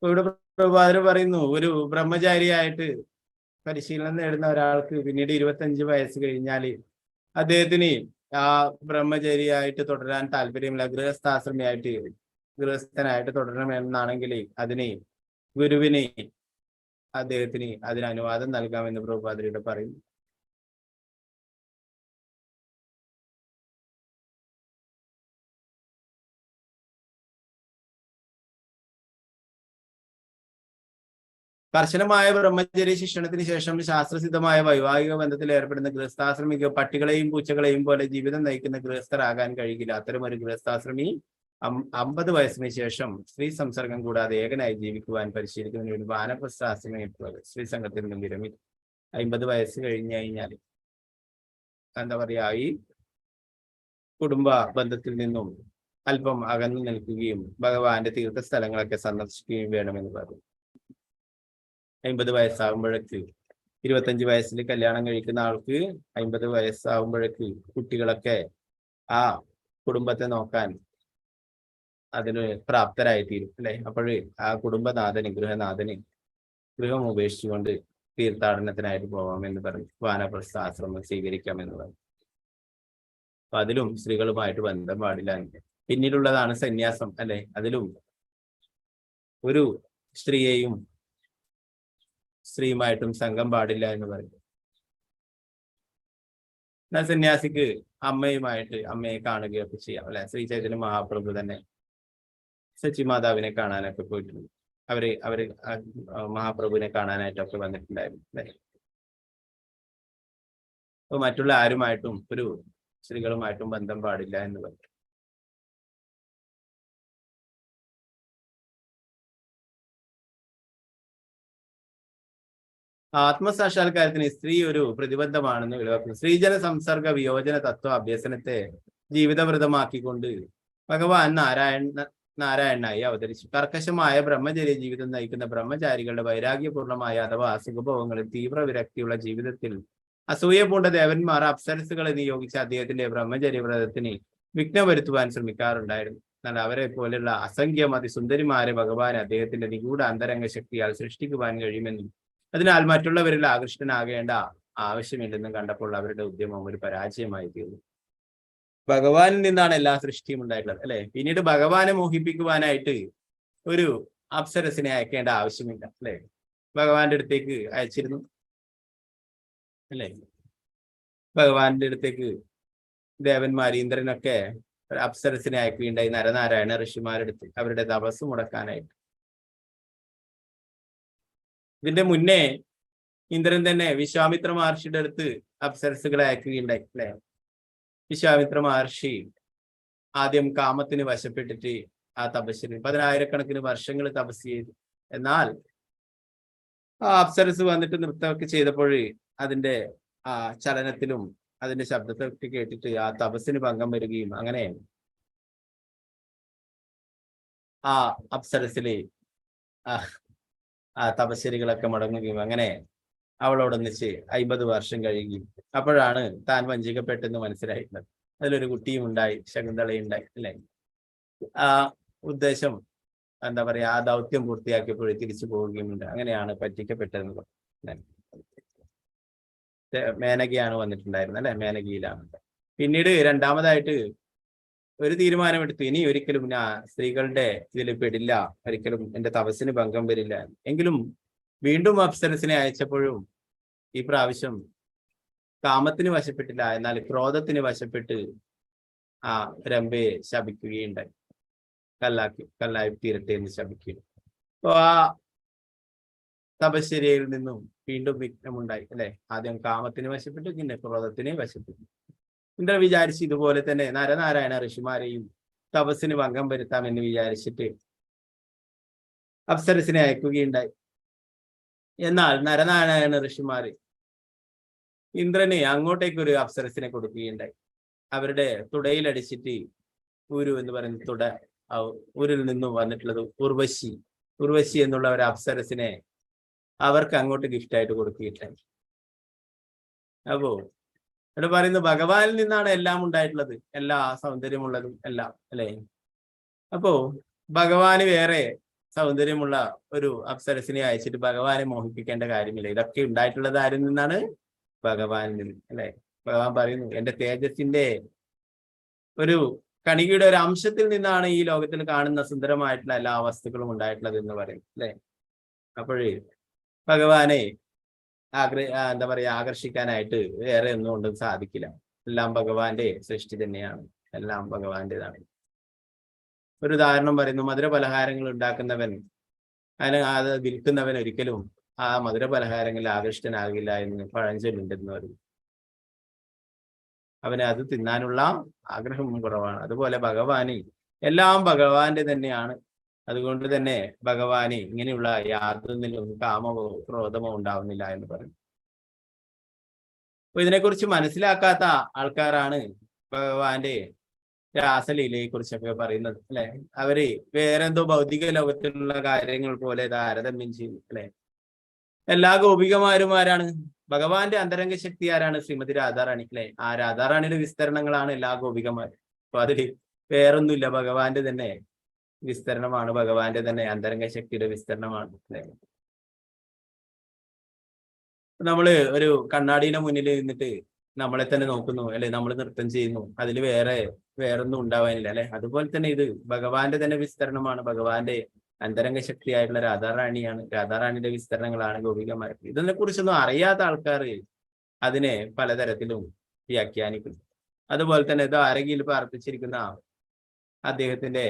Speaker 3: ഇവിടെ പ്രഭാകര് പറയുന്നു, ഒരു ബ്രഹ്മചാരിയായിട്ട് പരിശീലനം നേടുന്ന ഒരാൾക്ക് പിന്നീട് 25 വയസ്സ് കഴിഞ്ഞാൽ അദ്ദേഹത്തിന് ആ ബ്രഹ്മചാരിയായിട്ട് തുടരാൻ താല്പര്യമില്ല, ഗൃഹസ്ഥനായിട്ട് തുടരണമെന്നാണെങ്കിൽ അതിന് ഗുരുവിന് അദ്ദേഹത്തിന് അതിന് അനുവാദം നൽകാമെന്ന് പ്രഭുപാദരിയുടെ പറയുന്നു. കർശനമായ ബ്രഹ്മചര്യ ശിക്ഷണത്തിന് ശേഷം ശാസ്ത്രസിദ്ധമായ വൈവാഹിക ബന്ധത്തിൽ ഏർപ്പെടുന്ന ഗൃഹസ്ഥാശ്രമിക്ക് പട്ടികളെയും പൂച്ചകളെയും പോലെ ജീവിതം നയിക്കുന്ന ഗൃഹസ്ഥരാകാൻ കഴിയില്ല. അത്തരം ഒരു ഗൃഹസ്ഥാശ്രമി 50 വയസ്സിന് ശേഷം സ്ത്രീ സംസർഗം കൂടാതെ ഏകനായി ജീവിക്കുവാൻ പരിശീലിക്കുന്നതിന് വേണ്ടി വാനപ്രസ്ഥാശ്രമിക്കുന്നത് സ്ത്രീ സംഘത്തിൽ നിന്നും വിരമിക്കും. 50 വയസ്സ് കഴിഞ്ഞു കഴിഞ്ഞാൽ എന്താ പറയാ, ഈ കുടുംബ ബന്ധത്തിൽ നിന്നും അല്പം അകന്നു നിൽക്കുകയും ഭഗവാന്റെ തീർത്ഥസ്ഥലങ്ങളൊക്കെ സന്ദർശിക്കുകയും വേണമെന്ന് പറയും. 50 വയസ്സാകുമ്പോഴേക്ക് 25 വയസ്സിൽ കല്യാണം കഴിക്കുന്ന ആൾക്ക് 50 വയസ്സാകുമ്പോഴേക്ക് കുട്ടികളൊക്കെ ആ കുടുംബത്തെ നോക്കാൻ അതിന് പ്രാപ്തരായി തീരും അല്ലെ. അപ്പോഴ് ആ കുടുംബനാഥന് ഗൃഹം ഉപേക്ഷിച്ചുകൊണ്ട് തീർത്ഥാടനത്തിനായിട്ട് പോകാമെന്ന് പറഞ്ഞു വാനപ്രസ്ഥ ആശ്രമം സ്വീകരിക്കാമെന്ന് പറഞ്ഞു. അപ്പൊ അതിലും സ്ത്രീകളുമായിട്ട് ബന്ധം പാടില്ല. പിന്നീടുള്ളതാണ് സന്യാസം അല്ലെ. അതിലും ഒരു സ്ത്രീയുമായിട്ടും സംഘം പാടില്ല എന്ന് പറയും. സന്യാസിക്ക് അമ്മയെ കാണുകയൊക്കെ ചെയ്യാം അല്ലെ. ശ്രീ ചൈതന്യ മഹാപ്രഭു തന്നെ സച്ചി മാതാവിനെ കാണാനൊക്കെ പോയിട്ടുണ്ട്. അവര് മഹാപ്രഭുവിനെ കാണാനായിട്ടൊക്കെ വന്നിട്ടുണ്ടായിരുന്നു അല്ലെ. അപ്പൊ മറ്റുള്ള ആരുമായിട്ടും ഒരു സ്ത്രീകളുമായിട്ടും ബന്ധം പാടില്ല എന്ന് പറയും. ആത്മസാക്ഷാത്കാരത്തിന് സ്ത്രീ ഒരു പ്രതിബന്ധമാണെന്ന് വെളിവാക്കുന്നു. സ്ത്രീജന സംസർഗ വിയോജന തത്വ അഭ്യസനത്തെ ജീവിതവ്രതമാക്കിക്കൊണ്ട് ഭഗവാൻ നാരായണനായി അവതരിച്ചു. കർക്കശമായ ബ്രഹ്മചര്യ ജീവിതം നയിക്കുന്ന ബ്രഹ്മചാരികളുടെ വൈരാഗ്യപൂർണമായ അഥവാ സുഖഭോഗങ്ങളിൽ തീവ്ര വിരക്തിയുള്ള ജീവിതത്തിൽ അസൂയ പൂണ്ട ദേവന്മാർ അപ്സരസുകളെ നിയോഗിച്ച അദ്ദേഹത്തിന്റെ ബ്രഹ്മചര്യ വ്രതത്തിന് വിഘ്നം വരുത്തുവാൻ ശ്രമിക്കാറുണ്ടായിരുന്നു. എന്നാൽ അവരെ പോലെയുള്ള അസംഖ്യം അതിസുന്ദരിമാരെ ഭഗവാൻ അദ്ദേഹത്തിന്റെ നിഗൂഢ അന്തരംഗ ശക്തിയാൽ സൃഷ്ടിക്കുവാൻ കഴിയുമെന്നും അതിനാൽ മറ്റുള്ളവരിൽ ആകൃഷ്ടനാകേണ്ട ആവശ്യമില്ലെന്നും കണ്ടപ്പോൾ അവരുടെ ഉദ്യമം ഒരു പരാജയമായി തീർന്നു. ഭഗവാനിൽ നിന്നാണ് എല്ലാ സൃഷ്ടിയും ഉണ്ടായിട്ടുള്ളത് അല്ലെ. പിന്നീട് ഭഗവാനെ മോഹിപ്പിക്കുവാനായിട്ട് ഒരു അപ്സരസിനെ അയക്കേണ്ട ആവശ്യമില്ല അല്ലെ. ഭഗവാന്റെ അടുത്തേക്ക് അയച്ചിരുന്നു അല്ലെ. ഭഗവാന്റെ അടുത്തേക്ക് ദേവന്മാർ ഇന്ദ്രനൊക്കെ അപ്സരസിനെ അയക്കുകയുണ്ടായി നരനാരായണ ഋഷിമാരെടുത്ത് അവരുടെ തപസ് മുടക്കാനായിട്ട്. ഇതിന്റെ മുന്നേ ഇന്ദ്രൻ തന്നെ വിശ്വാമിത്ര മഹർഷിയുടെ അടുത്ത് അപ്സരസുകളെ അയക്കുകയുണ്ടായി അല്ലെ. വിശ്വാമിത്ര മഹർഷി ആദ്യം കാമത്തിന് വശപ്പെട്ടിട്ട് ആ തപസ്സിന് 10,000-കണക്കിന് വർഷങ്ങൾ തപസ് ചെയ്തു. എന്നാൽ ആ അപ്സരസ് വന്നിട്ട് നൃത്തമൊക്കെ ചെയ്തപ്പോൾ അതിന്റെ ആ ചലനത്തിലും അതിന്റെ ശബ്ദത്തെ കേട്ടിട്ട് ആ തപസ്സിന് ഭംഗം വരികയും അങ്ങനെ ആ അപ്സരസിലെ ആ തപശ്ശേരികളൊക്കെ മുടങ്ങുകയും അങ്ങനെ അവളോടൊന്നിച്ച് 50 വർഷം കഴിയുകയും അപ്പോഴാണ് താൻ വഞ്ചിക്കപ്പെട്ടെന്ന് മനസ്സിലായിട്ടുള്ളത്. അതിലൊരു കുട്ടിയും ഉണ്ടായി, ശകുന്തളയുണ്ടായി അല്ലെ. ആ ഉദ്ദേശം എന്താ പറയാ, ആ ദൗത്യം പൂർത്തിയാക്കിയപ്പോൾ തിരിച്ചു പോവുകയുമുണ്ട്. അങ്ങനെയാണ് പറ്റിക്കപ്പെട്ടതെന്ന് മേനകയാണ് വന്നിട്ടുണ്ടായിരുന്നത് അല്ലെ, മേനകയിലാണ്. പിന്നീട് രണ്ടാമതായിട്ട് ഒരു തീരുമാനമെടുത്തു, ഇനി ഒരിക്കലും ഞാൻ സ്ത്രീകളുടെ ഇതിൽ പെടില്ല, ഒരിക്കലും എന്റെ തപസ്സിന് ഭംഗം വരില്ല. എങ്കിലും വീണ്ടും അപ്സരസിനെ അയച്ചപ്പോഴും ഈ പ്രാവശ്യം കാമത്തിന് വശപ്പെട്ടില്ല, എന്നാൽ ക്രോധത്തിന് വശപ്പെട്ട് ആ രംഭയെ ശപിക്കുകയുണ്ടായി. കല്ലായി തീരട്ടെ എന്ന് ശപിക്കുകയും. അപ്പൊ ആ തപശ്ചര്യയിൽ നിന്നും വീണ്ടും വിഘ്നമുണ്ടായി അല്ലെ. ആദ്യം കാമത്തിന് വശപ്പെട്ടു, പിന്നെ ക്രോധത്തിനെ വശപ്പെട്ടു. ഇന്ദ്ര വിചാരിച്ച് ഇതുപോലെ തന്നെ നരനാരായണ ഋഷിമാരെയും തപസ്സിന് ഭംഗം വരുത്താമെന്ന് വിചാരിച്ചിട്ട് അപ്സരസിനെ അയക്കുകയുണ്ടായി. എന്നാൽ നരനാരായണ ഋഷിമാര് ഇന്ദ്രന് അങ്ങോട്ടേക്കൊരു അപ്സരസിനെ കൊടുക്കുകയുണ്ടായി. അവരുടെ തുടയിലടിച്ചിട്ട് ഊരു എന്ന് പറയുന്ന തുട, ഊരിൽ നിന്നും വന്നിട്ടുള്ളത് ഉർവശി എന്നുള്ള ഒരു അപ്സരസിനെ അവർക്ക് അങ്ങോട്ട് ഗിഫ്റ്റായിട്ട് കൊടുക്കുകയുണ്ടായി. അപ്പോ ഇവിടെ പറയുന്നത് ഭഗവാനിൽ നിന്നാണ് എല്ലാം ഉണ്ടായിട്ടുള്ളത്, എല്ലാ സൗന്ദര്യമുള്ളതും എല്ലാം അല്ലെ. അപ്പോ ഭഗവാന് വേറെ സൗന്ദര്യമുള്ള ഒരു അപ്സരസിനെ അയച്ചിട്ട് ഭഗവാനെ മോഹിപ്പിക്കേണ്ട കാര്യമില്ല. ഇതൊക്കെ ഉണ്ടായിട്ടുള്ളത് ആരിൽ നിന്നാണ്? ഭഗവാനിൽ നിന്ന് അല്ലെ. ഭഗവാൻ പറയുന്നു, എന്റെ തേജസ്സിന്റെ ഒരു കണികയുടെ ഒരു അംശത്തിൽ നിന്നാണ് ഈ ലോകത്തിൽ കാണുന്ന സുന്ദരമായിട്ടുള്ള എല്ലാ വസ്തുക്കളും ഉണ്ടായിട്ടുള്ളത് എന്ന് പറയും അല്ലെ. അപ്പോഴേ ഭഗവാനെ എന്താ പറയാ, ആകർഷിക്കാനായിട്ട് വേറെ ഒന്നും കൊണ്ടും സാധിക്കില്ല. എല്ലാം ഭഗവാന്റെ സൃഷ്ടി തന്നെയാണ്, എല്ലാം ഭഗവാന്റേതാണ്. ഒരു ഉദാഹരണം പറയുന്നു, മധുര പലഹാരങ്ങൾ ഉണ്ടാക്കുന്നവൻ, അത് വിൽക്കുന്നവൻ ഒരിക്കലും ആ മധുര പലഹാരങ്ങളിൽ ആകൃഷ്ടനാകില്ല എന്ന് പഴഞ്ചൊല്ലുണ്ടെന്ന് പറയും. അവന് അത് തിന്നാനുള്ള ആഗ്രഹവും കുറവാണ്. അതുപോലെ ഭഗവാന് എല്ലാം ഭഗവാന്റെ തന്നെയാണ്. അതുകൊണ്ട് തന്നെ ഭഗവാന് ഇങ്ങനെയുള്ള യാതൊന്നിലും കാമമോ ക്രോധമോ ഉണ്ടാവുന്നില്ല എന്ന് പറയും. അപ്പൊ ഇതിനെക്കുറിച്ച് മനസ്സിലാക്കാത്ത ആൾക്കാരാണ് ഭഗവാന്റെ രാസലീലയെ കുറിച്ചൊക്കെ പറയുന്നത് അല്ലെ. അവര് വേറെന്തോ ഭൗതിക ലോകത്തിലുള്ള കാര്യങ്ങൾ പോലെ താരതമ്യം ചെയ്യും അല്ലെ. എല്ലാ ഗോപികമാരും ആരാണ്? ഭഗവാന്റെ അന്തരംഗ ശക്തി ആരാണ്? ശ്രീമതി രാധാറാണി അല്ലെ. ആ രാധാറാണിയുടെ വിസ്തരണങ്ങളാണ് എല്ലാ ഗോപികമാരും. അപ്പൊ അതിൽ വേറൊന്നുമില്ല, ഭഗവാന്റെ തന്നെ വിസ്തരണമാണ്, ഭഗവാന്റെ തന്നെ അന്തരംഗ ശക്തിയുടെ വിസ്തരണമാണ് അല്ലെ. നമ്മള് ഒരു കണ്ണാടിയുടെ മുന്നിൽ നിന്നിട്ട് നമ്മളെ തന്നെ നോക്കുന്നു അല്ലെ, നമ്മൾ നൃത്തം ചെയ്യുന്നു, അതിൽ വേറൊന്നും ഉണ്ടാവാനില്ല അല്ലെ. അതുപോലെ തന്നെ ഇത് ഭഗവാന്റെ തന്നെ വിസ്തരണമാണ്, ഭഗവാന്റെ അന്തരംഗ ശക്തിയായിട്ടുള്ള രാധാറാണിയാണ്, രാധാറാണിയുടെ വിസ്തരണങ്ങളാണ് ഗോപികമാർ. ഇതിനെ കുറിച്ചൊന്നും അറിയാത്ത ആൾക്കാർ അതിനെ പലതരത്തിലും വ്യാഖ്യാനിക്കുന്നു. അതുപോലെ തന്നെ ഇത് ആരെങ്കിലും പ്രാർത്ഥിച്ചിരിക്കുന്ന അദ്ദേഹത്തിന്റെ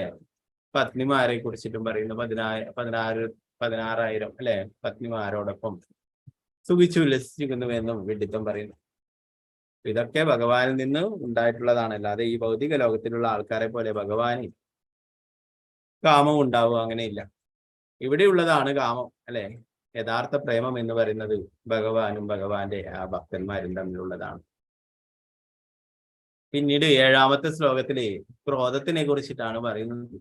Speaker 3: പത്നിമാരെ കുറിച്ചിട്ടും പറയുന്നു. 16,000 അല്ലെ പത്നിമാരോടൊപ്പം സുഖിച്ചു ഉല്ലസിക്കുന്നുവെന്നും വിഡിത്തം പറയുന്നു. ഇതൊക്കെ ഭഗവാനിൽ നിന്ന് ഉണ്ടായിട്ടുള്ളതാണ്. അല്ലാതെ ഈ ഭൗതിക ലോകത്തിലുള്ള ആൾക്കാരെ പോലെ ഭഗവാന് കാമം ഉണ്ടാവുക അങ്ങനെയില്ല. ഇവിടെയുള്ളതാണ് കാമം അല്ലെ. യഥാർത്ഥ പ്രേമം എന്ന് പറയുന്നത് ഭഗവാനും ഭഗവാന്റെ ആ ഭക്തന്മാരും തമ്മിലുള്ളതാണ്. പിന്നീട് 7ാമത്തെ ശ്ലോകത്തില് ക്രോധത്തിനെ കുറിച്ചിട്ടാണ് പറയുന്നത്.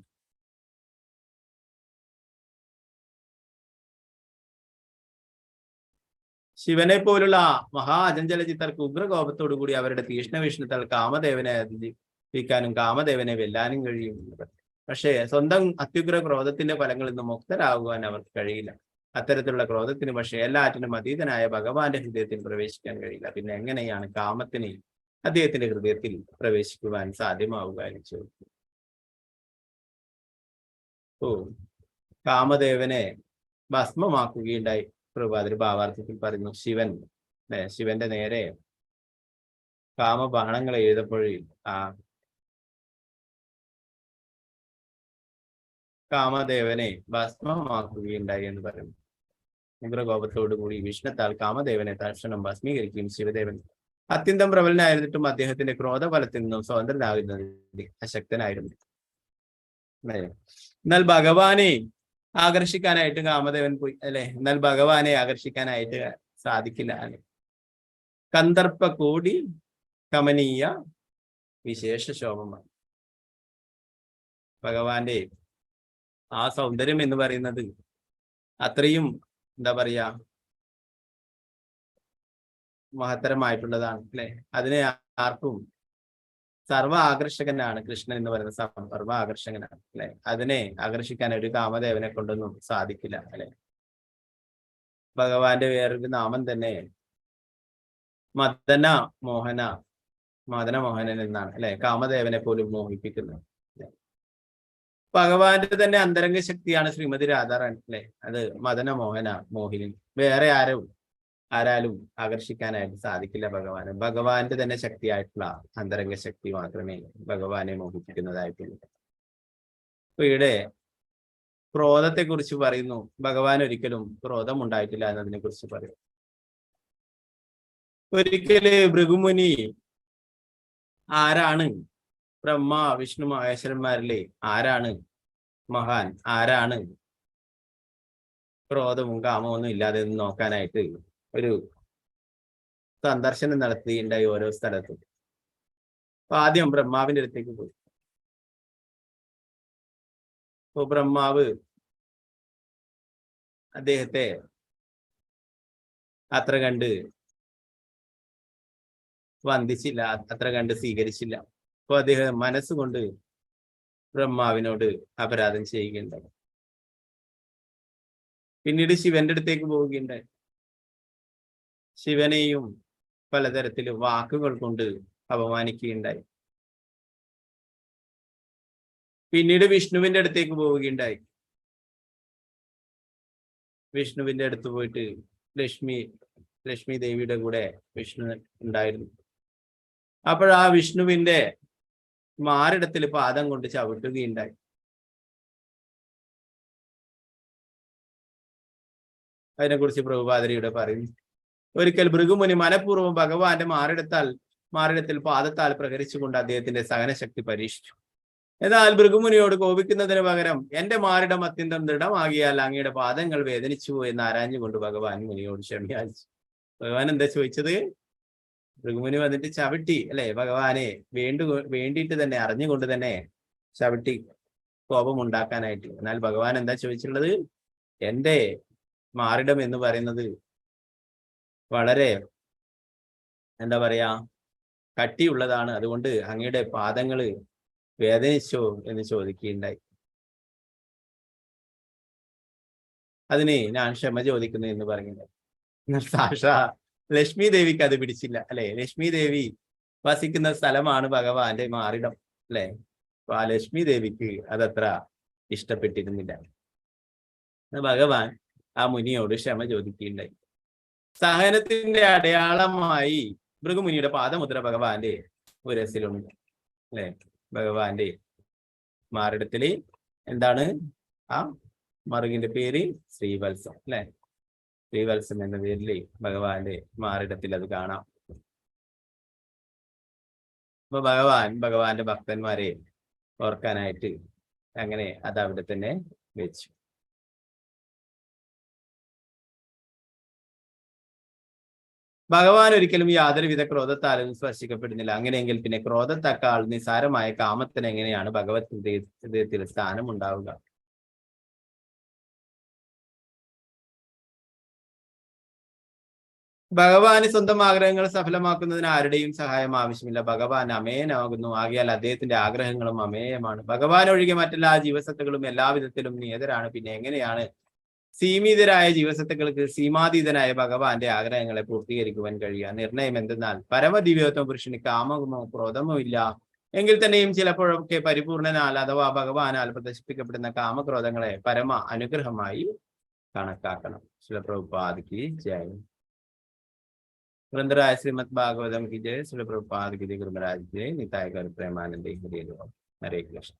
Speaker 3: ശിവനെ പോലുള്ള മഹാ അചഞ്ചല ചിത്തർക്ക് ഉഗ്രകോപത്തോടു കൂടി അവരുടെ തീഷ്ണവീക്ഷണത്താൽ കാമദേവനെ അതിജീവിക്കാനും കാമദേവനെ വെല്ലാനും കഴിയും. പക്ഷേ സ്വന്തം അത്യുഗ്ര ക്രോധത്തിന്റെ ഫലങ്ങളിൽ നിന്ന് മുക്തരാകുവാൻ അവർക്ക് കഴിയില്ല. അത്തരത്തിലുള്ള ക്രോധത്തിന് പക്ഷേ എല്ലാറ്റിനും അതീതനായ ഭഗവാന്റെ ഹൃദയത്തിൽ പ്രവേശിക്കാൻ കഴിയില്ല. പിന്നെ എങ്ങനെയാണ് കാമത്തിന് അദ്ദേഹത്തിന്റെ ഹൃദയത്തിൽ പ്രവേശിക്കുവാൻ സാധ്യമാവുക എന്ന് ചോദിച്ചു. കാമദേവനെ ഭസ്മമാക്കുകയുണ്ടായി. പ്രഭാതിരി ഭാവാർത്ഥത്തിൽ പറയുന്നു, ശിവന്റെ നേരെ കാമബാണങ്ങൾ എഴുതപ്പോഴേ ആ കാമദേവനെ ഭസ്മമാക്കുകയുണ്ടായി എന്ന് പറയുന്നു. ഉഗ്രകോപത്തോടു കൂടി വിഷ്ണുത്താൽ കാമദേവനെ തൽക്ഷണം ഭസ്മീകരിക്കുകയും ശിവദേവൻ അത്യന്തം പ്രബലനായിരുന്നിട്ടും അദ്ദേഹത്തിന്റെ ക്രോധഫലത്തിൽ നിന്നും സ്വതന്ത്രനാകുന്നത് അശക്തനായിരുന്നു. എന്നാൽ ഭഗവാനെ ആകർഷിക്കാനായിട്ട് കാമദേവൻ പോയി അല്ലെ. എന്നാൽ ഭഗവാനെ ആകർഷിക്കാനായിട്ട് സാധിക്കില്ല അല്ലെ. കന്ദർപ്പ കോടി കമനീയ വിശേഷ ശോഭമാണ്. ഭഗവാന്റെ ആ സൗന്ദര്യം എന്ന് പറയുന്നത് അത്രയും എന്താ പറയാ മഹത്തരമായിട്ടുള്ളതാണ് അല്ലെ. അതിനെ ആർക്കും സർവ ആകർഷകനാണ് കൃഷ്ണൻ എന്ന് പറയുന്ന സർവ ആകർഷകനാണ് അല്ലെ. അതിനെ ആകർഷിക്കാൻ ഒരു കാമദേവനെ കൊണ്ടൊന്നും സാധിക്കില്ല അല്ലെ. ഭഗവാന്റെ വേറൊരു നാമം തന്നെ മദന മോഹനൻ എന്നാണ് അല്ലെ. കാമദേവനെ പോലും മോഹിപ്പിക്കുന്നത്. ഭഗവാന്റെ തന്നെ അന്തരംഗ ശക്തിയാണ് ശ്രീമതി രാധാറാണി അല്ലെ. അത് മദന മോഹിനി. വേറെ ആരാലും ആകർഷിക്കാനായിട്ട് സാധിക്കില്ല ഭഗവാന്. ഭഗവാന്റെ തന്നെ ശക്തിയായിട്ടുള്ള അന്തരംഗ ശക്തി മാത്രമേ ഭഗവാനെ മോഹിപ്പിക്കുന്നതായിട്ടുള്ളൂ. അപ്പൊ ഇവിടെ ക്രോധത്തെ കുറിച്ച് പറയുന്നു. ഭഗവാൻ ഒരിക്കലും ക്രോധം ഉണ്ടായിട്ടില്ല എന്നതിനെ കുറിച്ച് പറയും. ഒരിക്കല് ഭൃഗുമുനി ആരാണ് ബ്രഹ്മ വിഷ്ണു മഹേശ്വരന്മാരിലെ ആരാണ് മഹാൻ, ആരാണ് ക്രോധവും കാമവും ഒന്നും ഇല്ലാതെ നോക്കാനായിട്ട് ഒരു സന്ദർശനം നടത്തിയിട്ടുണ്ടായി ഓരോ സ്ഥലത്തും. അപ്പൊ ആദ്യം ബ്രഹ്മാവിന്റെ അടുത്തേക്ക് പോയി. അപ്പൊ ബ്രഹ്മാവ് അദ്ദേഹത്തെ അത്ര കണ്ട് വന്ദിച്ചില്ല, അത്ര കണ്ട് സ്വീകരിച്ചില്ല. അപ്പൊ അദ്ദേഹം മനസ്സുകൊണ്ട് ബ്രഹ്മാവിനോട് അപരാധം ചെയ്യുകയുണ്ടായി. പിന്നീട് ശിവന്റെ അടുത്തേക്ക് പോവുകയുണ്ടായി. ശിവനെയും പലതരത്തിലും വാക്കുകൾ കൊണ്ട് അപമാനിക്കുകയുണ്ടായി. പിന്നീട് വിഷ്ണുവിന്റെ അടുത്തേക്ക് പോവുകയുണ്ടായി. വിഷ്ണുവിന്റെ അടുത്ത് പോയിട്ട് ലക്ഷ്മി ദേവിയുടെ കൂടെ വിഷ്ണു ഉണ്ടായിരുന്നു. അപ്പോൾ ആ വിഷ്ണുവിന്റെ മാറിടത്തിൽ പാദം കൊണ്ട് ചവിട്ടുകയുണ്ടായി. അതിനെക്കുറിച്ച് പ്രഭുപാദരിയുടെ പറയുന്നു. ഒരിക്കൽ ഭൃഗുമുനി മനഃപൂർവ്വം ഭഗവാന്റെ മാറിടത്തിൽ പാദത്താൽ പ്രഹരിച്ചുകൊണ്ട് അദ്ദേഹത്തിന്റെ സഹനശക്തി പരീക്ഷിച്ചു. എന്നാൽ ഭൃഗുമുനിയോട് കോപിക്കുന്നതിന് പകരം എന്റെ മാറിടം അത്യന്തം ദൃഢമാകിയാൽ അങ്ങയുടെ പാദങ്ങൾ വേദനിച്ചു എന്ന് ആരാഞ്ഞുകൊണ്ട് ഭഗവാൻ മുനിയോട് ക്ഷമയാചിച്ചു. ഭഗവാൻ എന്താ ചോദിച്ചത്? ഭൃഗുമുനി വന്നിട്ട് ചവിട്ടി അല്ലെ, ഭഗവാനെ വേണ്ടിയിട്ട് തന്നെ അറിഞ്ഞുകൊണ്ട് തന്നെ ചവിട്ടി കോപമുണ്ടാക്കാനായിട്ട്. എന്നാൽ ഭഗവാൻ എന്താ ചോദിച്ചിട്ടുള്ളത്? എന്റെ മാറിടം എന്ന് പറയുന്നത് വളരെ എന്താ പറയാ കട്ടിയുള്ളതാണ്, അതുകൊണ്ട് അങ്ങയുടെ പാദങ്ങള് വേദനിച്ചോ എന്ന് ചോദിക്കുകയുണ്ടായി. അതിന് ഞാൻ ക്ഷമ ചോദിക്കുന്നു എന്ന് പറയുന്നത്. സാക്ഷാ ലക്ഷ്മി ദേവിക്ക് അത് പിടിച്ചില്ല അല്ലെ. ലക്ഷ്മി ദേവി വസിക്കുന്ന സ്ഥലമാണ് ഭഗവാന്റെ മാറിടം അല്ലെ. അപ്പൊ ആ ലക്ഷ്മി ദേവിക്ക് അതത്ര ഇഷ്ടപ്പെട്ടിരുന്നില്ല. ഭഗവാൻ ആ മുനിയോട് ക്ഷമ ചോദിക്കുകയുണ്ടായി. സഹനത്തിന്റെ അടയാളമായി ഭൃഗുമുനിയുടെ പാദമുദ്ര ഭഗവാന്റെ ഉരസിലുണ്ട് അല്ലെ. ഭഗവാന്റെ മാറിടത്തില് എന്താണ് ആ മറുകിന്റെ പേര്? ശ്രീവത്സം അല്ലെ. ശ്രീവത്സം എന്ന പേരില് ഭഗവാന്റെ മാറിടത്തിൽ അത് കാണാം. അപ്പൊ ഭഗവാന്റെ ഭക്തന്മാരെ ഓർക്കാനായിട്ട് അങ്ങനെ അത് അവിടെ തന്നെ വെച്ചു. ഭഗവാൻ ഒരിക്കലും യാതൊരുവിധ ക്രോധത്താലും സ്പർശിക്കപ്പെടുന്നില്ല. അങ്ങനെയെങ്കിൽ പിന്നെ ക്രോധത്തെക്കാൾ നിസാരമായ കാമത്തിന് എങ്ങനെയാണ് ഭഗവത് ഹൃദയത്തിൽ സ്ഥാനം ഉണ്ടാവുക? ഭഗവാന് സ്വന്തം ആഗ്രഹങ്ങൾ സഫലമാക്കുന്നതിന് ആരുടെയും സഹായം ആവശ്യമില്ല. ഭഗവാൻ അമേയനാകുന്നു. ആകയാൽ അദ്ദേഹത്തിന്റെ ആഗ്രഹങ്ങളും അമേയമാണ്. ഭഗവാൻ ഒഴികെ മറ്റെല്ലാ ജീവസത്തകളും എല്ലാവിധത്തിലും നിയതരാണ്. പിന്നെ എങ്ങനെയാണ് സീമിതരായ ജീവസത്തകൾക്ക് സീമാതീതനായ ഭഗവാന്റെ ആഗ്രഹങ്ങളെ പൂർത്തീകരിക്കുവാൻ കഴിയുക? നിർണയം എന്തെന്നാൽ പരമദിവ്യത്വം പുരുഷന് കാമമോ ക്രോധമോ ഇല്ല എങ്കിൽ തന്നെയും ചിലപ്പോഴൊക്കെ പരിപൂർണനാൽ അഥവാ ഭഗവാനാൽ പ്രദർശിപ്പിക്കപ്പെടുന്ന കാമക്രോധങ്ങളെ പരമ അനുഗ്രഹമായി കണക്കാക്കണം. ശ്രീല പ്രഭുപാദ് ജയ്. ग्रंथराज श्रीमद भागवतम की जय. श्रील प्रभुपाद की जय. गुरु महाराज की जय. निताय गौर प्रेमानंद हरे कृष्ण.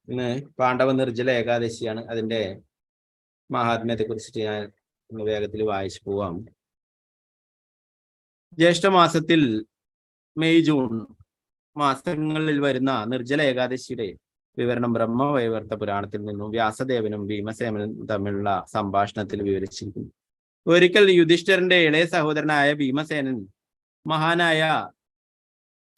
Speaker 3: ഇന്ന് പാണ്ഡവ നിർജ്ജല ഏകാദശിയാണ്. അതിന്റെ മഹാത്മ്യത്തെ കുറിച്ചിട്ട് ഞാൻ വേഗത്തിൽ വായിച്ചു പോവാം. ജ്യേഷ്ഠമാസത്തിൽ മെയ് ജൂൺ മാസങ്ങളിൽ വരുന്ന നിർജ്ജല ഏകാദശിയുടെ വിവരണം ബ്രഹ്മവൈവർത്ത പുരാണത്തിൽ നിന്നും വ്യാസദേവനും ഭീമസേനനും തമ്മിലുള്ള സംഭാഷണത്തിൽ വിവരിച്ചിരിക്കുന്നു. ഒരിക്കൽ യുധിഷ്ഠിരന്റെ ഇളയ സഹോദരനായ ഭീമസേനൻ മഹാനായ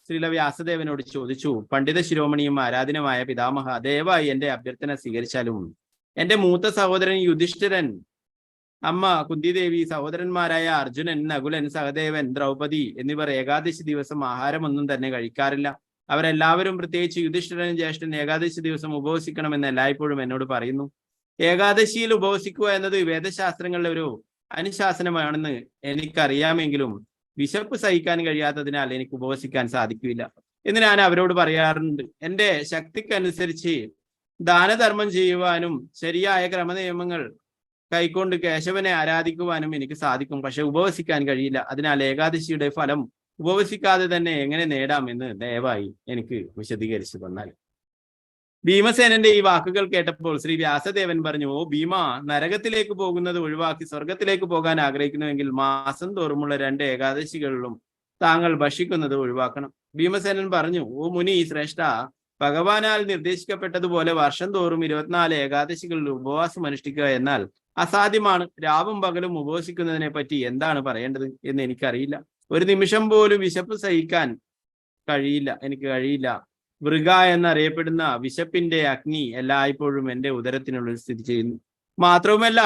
Speaker 3: ശ്രീല വ്യാസദേവനോട് ചോദിച്ചു, പണ്ഡിത ശിരോമണിയും ആരാധനമായ പിതാമഹ, ദയവായി എന്റെ അഭ്യർത്ഥന സ്വീകരിച്ചാലും എന്റെ മൂത്ത സഹോദരൻ യുധിഷ്ഠിരൻ, അമ്മ കുന്തിദേവി, സഹോദരന്മാരായ അർജുനൻ, നകുലൻ, സഹദേവൻ, ദ്രൗപദി എന്നിവർ ഏകാദശി ദിവസം ആഹാരമൊന്നും തന്നെ കഴിക്കാറില്ല. അവരെല്ലാവരും, പ്രത്യേകിച്ച് യുധിഷ്ഠിരൻ ജ്യേഷ്ഠൻ, ഏകാദശി ദിവസം ഉപവസിക്കണമെന്ന് എല്ലായ്പ്പോഴും എന്നോട് പറയുന്നു. ഏകാദശിയിൽ ഉപവസിക്കുക എന്നത് വേദശാസ്ത്രങ്ങളിലെ ഒരു അനുശാസനമാണെന്ന് എനിക്കറിയാമെങ്കിലും വിശപ്പ് സഹിക്കാൻ കഴിയാത്തതിനാൽ എനിക്ക് ഉപവസിക്കാൻ സാധിക്കില്ല എന്ന് ഞാൻ അവരോട് പറയാറുണ്ട്. എന്റെ ശക്തിക്കനുസരിച്ച് ദാനധർമ്മം ചെയ്യുവാനും ശരിയായ ക്രമനിയമങ്ങൾ കൈക്കൊണ്ട് കേശവനെ ആരാധിക്കുവാനും എനിക്ക് സാധിക്കും. പക്ഷെ ഉപവസിക്കാൻ കഴിയില്ല. അതിനാൽ ഏകാദശിയുടെ ഫലം ഉപവസിക്കാതെ തന്നെ എങ്ങനെ നേടാം എന്ന് ദയവായി എനിക്ക് വിശദീകരിച്ചു തന്നാൽ. ഭീമസേനന്റെ ഈ വാക്കുകൾ കേട്ടപ്പോൾ ശ്രീ വ്യാസദേവൻ പറഞ്ഞു, ഓ ഭീമ, നരകത്തിലേക്ക് പോകുന്നത് ഒഴിവാക്കി സ്വർഗത്തിലേക്ക് പോകാൻ ആഗ്രഹിക്കുന്നുവെങ്കിൽ മാസം തോറുമുള്ള 2 ഏകാദശികളിലും താങ്കൾ ഭക്ഷിക്കുന്നത് ഒഴിവാക്കണം. ഭീമസേനൻ പറഞ്ഞു, ഓ മുനി ശ്രേഷ്ഠ, ഭഗവാനാൽ നിർദ്ദേശിക്കപ്പെട്ടതുപോലെ വർഷം തോറും 24 ഏകാദശികളിൽ ഉപവാസം അനുഷ്ഠിക്കുക എന്നാൽ അസാധ്യമാണ്. രാവും പകലും ഉപവസിക്കുന്നതിനെ പറ്റി എന്താണ് പറയേണ്ടത് എന്ന് എനിക്കറിയില്ല. ഒരു നിമിഷം പോലും വിശപ്പ് സഹിക്കാൻ എനിക്ക് കഴിയില്ല. വൃഗ എന്നറിയപ്പെടുന്ന വിശപ്പിന്റെ അഗ്നി എല്ലായ്പ്പോഴും എന്റെ ഉദരത്തിനുള്ളിൽ സ്ഥിതി ചെയ്യുന്നു. മാത്രവുമല്ല,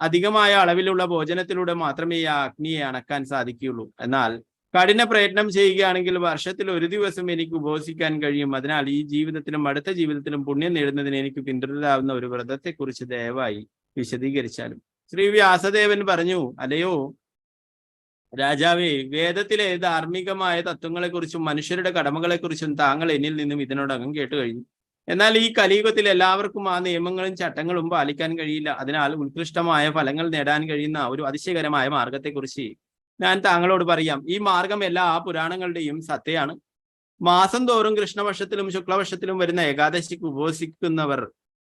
Speaker 3: അധികമായ അളവിലുള്ള ഭോജനത്തിലൂടെ മാത്രമേ ആ അഗ്നിയെ അണക്കാൻ സാധിക്കുകയുള്ളൂ. എന്നാൽ കഠിന പ്രയത്നം ചെയ്യുകയാണെങ്കിൽ വർഷത്തിൽ ഒരു ദിവസം എനിക്ക് ഉപവസിക്കാൻ കഴിയും. അതിനാൽ ഈ ജീവിതത്തിലും അടുത്ത ജീവിതത്തിലും പുണ്യം നേടുന്നതിന് എനിക്ക് പിന്തുടരാവുന്ന ഒരു വ്രതത്തെക്കുറിച്ച് ദയവായി വിശദീകരിച്ചാലും. ശ്രീ വ്യാസദേവൻ പറഞ്ഞു, അല്ലയോ രാജാവേ, വേദത്തിലെ ധാർമ്മികമായ തത്വങ്ങളെക്കുറിച്ചും മനുഷ്യരുടെ കടമകളെക്കുറിച്ചും താങ്കൾ എന്നിൽ നിന്നും ഇതിനോടകം കേട്ടു കഴിഞ്ഞു. എന്നാൽ ഈ കലിയുഗത്തിൽ എല്ലാവർക്കും ആ നിയമങ്ങളും ചട്ടങ്ങളും പാലിക്കാൻ കഴിയില്ല. അതിനാൽ ഉത്കൃഷ്ടമായ ഫലങ്ങൾ നേടാൻ കഴിയുന്ന ഒരു അതിശയകരമായ മാർഗത്തെക്കുറിച്ച് ഞാൻ താങ്കളോട് പറയാം. ഈ മാർഗം എല്ലാ പുരാണങ്ങളുടെയും സത്യമാണ്. മാസം തോറും കൃഷ്ണപക്ഷത്തിലും ശുക്ലപക്ഷത്തിലും വരുന്ന ഏകാദശിക്ക് ഉപവസിക്കുന്നവർ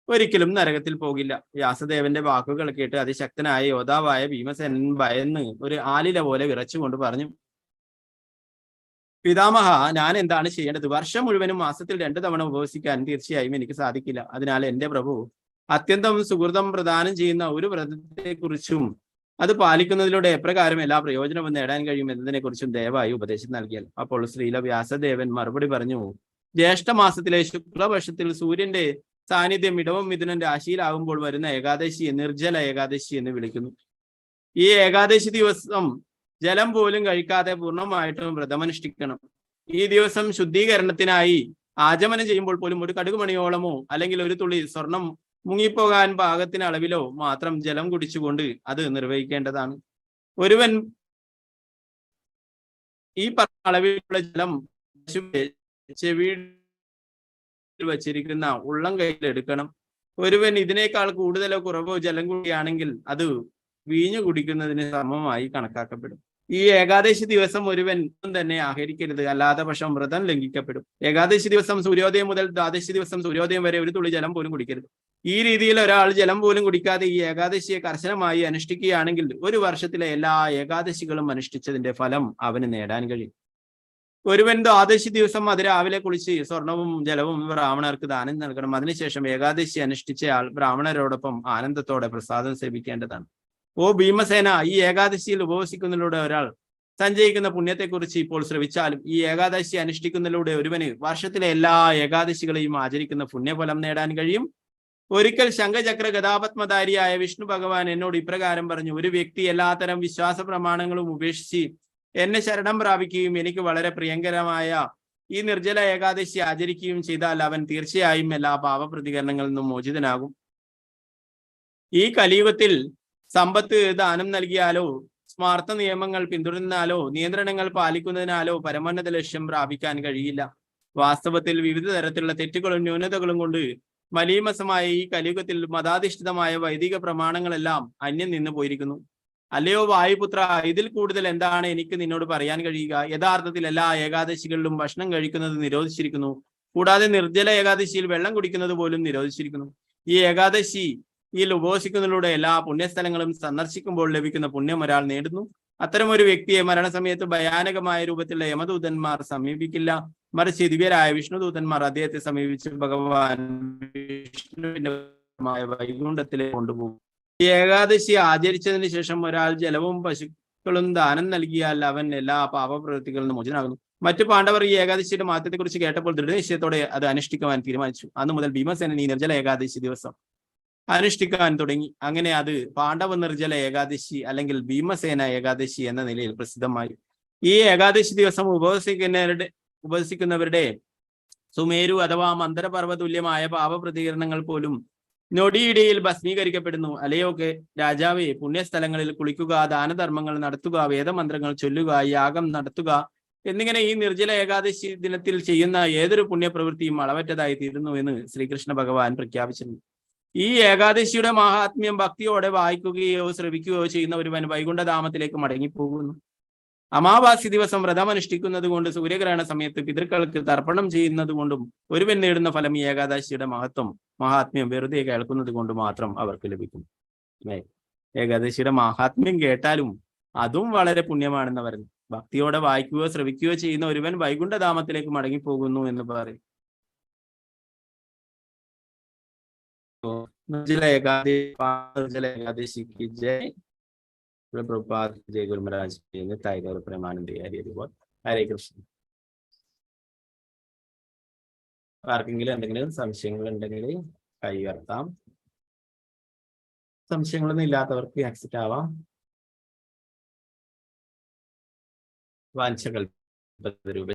Speaker 3: ഒരിക്കലും നരകത്തിൽ പോകില്ല. വ്യാസദേവന്റെ വാക്കുകൾ കേട്ട് അതിശക്തനായ യോദ്ധാവായ ഭീമസേനൻ ഭയന്ന് ഒരു ആലില പോലെ വിറച്ചുകൊണ്ട് പറഞ്ഞു, പിതാമഹ, ഞാൻ എന്താണ് ചെയ്യേണ്ടത്? വർഷം മുഴുവനും മാസത്തിൽ 2 തവണ ഉപവസിക്കാൻ തീർച്ചയായും എനിക്ക് സാധിക്കില്ല. അതിനാൽ എന്റെ പ്രഭു അത്യന്തം സുഹൃതം പ്രദാനം ചെയ്യുന്ന ഒരു വ്രതത്തെക്കുറിച്ചും അത് പാലിക്കുന്നതിലൂടെ എപ്രകാരം എല്ലാ പ്രയോജനവും നേടാൻ കഴിയും എന്നതിനെ കുറിച്ചും ദയവായി ഉപദേശം നൽകിയാൽ. അപ്പോൾ ശ്രീല വ്യാസദേവൻ മറുപടി പറഞ്ഞു, ജ്യേഷ്ഠമാസത്തിലെ ശുക്ലപക്ഷത്തിൽ സൂര്യന്റെ സാന്നിധ്യം ഇടവം മിഥുനൻ രാശിയിലാകുമ്പോൾ വരുന്ന ഏകാദശിയെ നിർജ്ജല ഏകാദശി എന്ന് വിളിക്കുന്നു. ഈ ഏകാദശി ദിവസം ജലം പോലും കഴിക്കാതെ പൂർണ്ണമായിട്ടും വ്രതമനുഷ്ഠിക്കണം. ഈ ദിവസം ശുദ്ധീകരണത്തിനായി ആചമനം ചെയ്യുമ്പോൾ പോലും ഒരു കടുകുമണിയോളമോ അല്ലെങ്കിൽ ഒരു തുള്ളി സ്വർണം മുങ്ങിപ്പോകാൻ പാകത്തിന് അളവിലോ മാത്രം ജലം കുടിച്ചുകൊണ്ട് അത് നിർവഹിക്കേണ്ടതാണ്. ഒരുവൻ ഈ അളവിലുള്ള ജലം ചെവിയിൽ വച്ചിരിക്കുന്ന ഉള്ളം കയ്യിൽ എടുക്കണം. ഒരുവൻ ഇതിനേക്കാൾ കൂടുതലോ കുറവോ ജലം കുടിയാണെങ്കിൽ അത് വീഞ്ഞു കുടിക്കുന്നതിന് സമമായി കണക്കാക്കപ്പെടും. ഈ ഏകാദശി ദിവസം ഒരുവൻ തന്നെ ആഹരിക്കരുത്, അല്ലാതെ പക്ഷം വ്രതം ലംഘിക്കപ്പെടും. ഏകാദശി ദിവസം സൂര്യോദയം മുതൽ ദ്വാദശി ദിവസം സൂര്യോദയം വരെ ഒരു തുള്ളി ജലം പോലും കുടിക്കരുത്. ഈ രീതിയിൽ ഒരാൾ ജലം പോലും കുടിക്കാതെ ഈ ഏകാദശിയെ കർശനമായി അനുഷ്ഠിക്കുകയാണെങ്കിൽ ഒരു വർഷത്തിലെ എല്ലാ ഏകാദശികളും അനുഷ്ഠിച്ചതിന്റെ ഫലം അവന് നേടാൻ കഴിയും. ഒരുവൻ ദ്വാദശി ദിവസം അതിരാവിലെ കുളിച്ച് സ്വർണവും ജലവും ബ്രാഹ്മണർക്ക് ദാനം നൽകണം. അതിനുശേഷം ഏകാദശി അനുഷ്ഠിച്ചയാൾ ബ്രാഹ്മണരോടൊപ്പം ആനന്ദത്തോടെ പ്രസാദം സേവിക്കേണ്ടതാണ്. ഓ ഭീമസേന, ഈ ഏകാദശിയിൽ ഉപവസിക്കുന്നതിലൂടെ ഒരാൾ സഞ്ചയിക്കുന്ന പുണ്യത്തെക്കുറിച്ച് ഇപ്പോൾ ശ്രവിച്ചാലും ഈ ഏകാദശി അനുഷ്ഠിക്കുന്നതിലൂടെ ഒരുവന് വർഷത്തിലെ എല്ലാ ഏകാദശികളെയും ആചരിക്കുന്ന പുണ്യഫലം നേടാൻ കഴിയും. ഒരിക്കൽ ശംഖചക്ര ഗദാപത്മധാരിയായ വിഷ്ണു ഭഗവാൻ എന്നോട് ഇപ്രകാരം പറഞ്ഞു, ഒരു വ്യക്തി എല്ലാത്തരം വിശ്വാസ പ്രമാണങ്ങളും ഉപേക്ഷിച്ച് എന്നെ ശരണം പ്രാപിക്കുകയും എനിക്ക് വളരെ പ്രിയങ്കരമായ ഈ നിർജ്ജല ഏകാദശി ആചരിക്കുകയും ചെയ്താൽ അവൻ തീർച്ചയായും എല്ലാ പാപപ്രതികരണങ്ങളിൽ നിന്നും മോചിതനാകും. ഈ കലിയുഗത്തിൽ സമ്പത്ത് ദാനം നൽകിയാലോ സ്മാർത്ഥ നിയമങ്ങൾ പിന്തുടരുന്നാലോ നിയന്ത്രണങ്ങൾ പാലിക്കുന്നതിനാലോ പരമോന്നത ലക്ഷ്യം പ്രാപിക്കാൻ കഴിയില്ല. വാസ്തവത്തിൽ വിവിധ തരത്തിലുള്ള തെറ്റുകളും ന്യൂനതകളും കൊണ്ട് മലീമസമായ ഈ കലിയുഗത്തിൽ മതാധിഷ്ഠിതമായ വൈദിക പ്രമാണങ്ങളെല്ലാം അന്യം നിന്ന് പോയിരിക്കുന്നു. അല്ലയോ വായുപുത്ര, ഇതിൽ കൂടുതൽ എന്താണ് എനിക്ക് നിന്നോട് പറയാൻ കഴിയുക? യഥാർത്ഥത്തിൽ എല്ലാ ഏകാദശികളിലും ഭക്ഷണം കഴിക്കുന്നത് നിരോധിച്ചിരിക്കുന്നു. കൂടാതെ നിർജ്ജല ഏകാദശിയിൽ വെള്ളം കുടിക്കുന്നത് പോലും നിരോധിച്ചിരിക്കുന്നു. ഈ ഏകാദശി ഉപവസിക്കുന്നതിലൂടെ എല്ലാ പുണ്യസ്ഥലങ്ങളും സന്ദർശിക്കുമ്പോൾ ലഭിക്കുന്ന പുണ്യം ഒരാൾ നേടുന്നു. അത്തരം ഒരു വ്യക്തിയെ മരണസമയത്ത് ഭയാനകമായ രൂപത്തിലുള്ള യമദൂതന്മാർ സമീപിക്കില്ല. മറിച്ച് ദിവ്യരായ വിഷ്ണുദൂതന്മാർ അദ്ദേഹത്തെ സമീപിച്ച് ഭഗവാൻ വിഷ്ണുവിന്റെ വൈകുണ്ഠത്തിലേക്ക് കൊണ്ടുപോകും. ഈ ഏകാദശി ആചരിച്ചതിന് ശേഷം ഒരാൾ ജലവും പശുക്കളും ദാനം നൽകിയാൽ അവൻ എല്ലാ പാപപ്രവൃത്തികളിൽ നിന്ന് മോചനാകുന്നു. മറ്റു പാണ്ഡവർ ഈ ഏകാദശിയുടെ മഹത്വത്തെക്കുറിച്ച് കേട്ടപ്പോൾ ദൃഢനിശ്ചയത്തോടെ അത് അനുഷ്ഠിക്കുവാൻ തീരുമാനിച്ചു. അന്നു മുതൽ ഭീമസേനൻ ഈ നിർജ്ജല ഏകാദശി ദിവസം അനുഷ്ഠിക്കാൻ തുടങ്ങി. അങ്ങനെ അത് പാണ്ഡവ നിർജ്ജല ഏകാദശി അല്ലെങ്കിൽ ഭീമസേന ഏകാദശി എന്ന നിലയിൽ പ്രസിദ്ധമായി. ഈ ഏകാദശി ദിവസം ഉപവസിക്കുന്നവരുടെ സുമേരു അഥവാ മന്ദരപർവ്വതുല്യമായ പാപപ്രതികരണങ്ങൾ പോലും നൊടിയിടയിൽ ഭസ്മീകരിക്കപ്പെടുന്നു. അലയൊക്കെ രാജാവെ, പുണ്യസ്ഥലങ്ങളിൽ കുളിക്കുക, ദാനധർമ്മങ്ങൾ നടത്തുക, വേദമന്ത്രങ്ങൾ ചൊല്ലുക, യാഗം നടത്തുക എന്നിങ്ങനെ ഈ നിർജ്ജല ഏകാദശി ദിനത്തിൽ ചെയ്യുന്ന ഏതൊരു പുണ്യപ്രവൃത്തിയും അളവറ്റതായി തീരുന്നു എന്ന് ശ്രീകൃഷ്ണ ഭഗവാൻ പ്രഖ്യാപിച്ചിരുന്നു. ഈ ഏകാദശിയുടെ മഹാത്മ്യം ഭക്തിയോടെ വായിക്കുകയോ ശ്രവിക്കുകയോ ചെയ്യുന്ന ഒരുവൻ വൈകുണ്ഠധാമത്തിലേക്ക് മടങ്ങിപ്പോകുന്നു. അമാവാസി ദിവസം വ്രതമനുഷ്ഠിക്കുന്നത് കൊണ്ട്, സൂര്യഗ്രഹണ സമയത്ത് പിതൃക്കൾക്ക് തർപ്പണം ചെയ്യുന്നത് കൊണ്ടും ഒരുവൻ നേടുന്ന ഫലം ഈ ഏകാദശിയുടെ മഹാത്മ്യം വെറുതെ കേൾക്കുന്നത് കൊണ്ട് മാത്രം അവർക്ക് ലഭിക്കും. ഏകാദശിയുടെ മഹാത്മ്യം കേട്ടാലും അതും വളരെ പുണ്യമാണെന്ന് പറഞ്ഞു. ഭക്തിയോടെ വായിക്കുകയോ ശ്രവിക്കുകയോ ചെയ്യുന്ന ഒരുവൻ വൈകുണ്ഠധാമത്തിലേക്ക് മടങ്ങിപ്പോകുന്നു എന്ന് പറയും. നിർജ്ജല ഏകാദശിക്ക് ജയ്. प्रभुपाद जय गुरु महाराज की टाइगर प्रमानंद हरि बोल. हरे कृष्ण. ആർക്കെങ്കിലും എന്തെങ്കിലും സംശയങ്ങൾ ഉണ്ടെങ്കിൽ കൈ ഉയർത്താം. സംശയങ്ങളൊന്നും ഇല്ലാത്തവർക്ക് ആക്സെപ്റ്റ് ആവാം. വാഞ്ചകൾ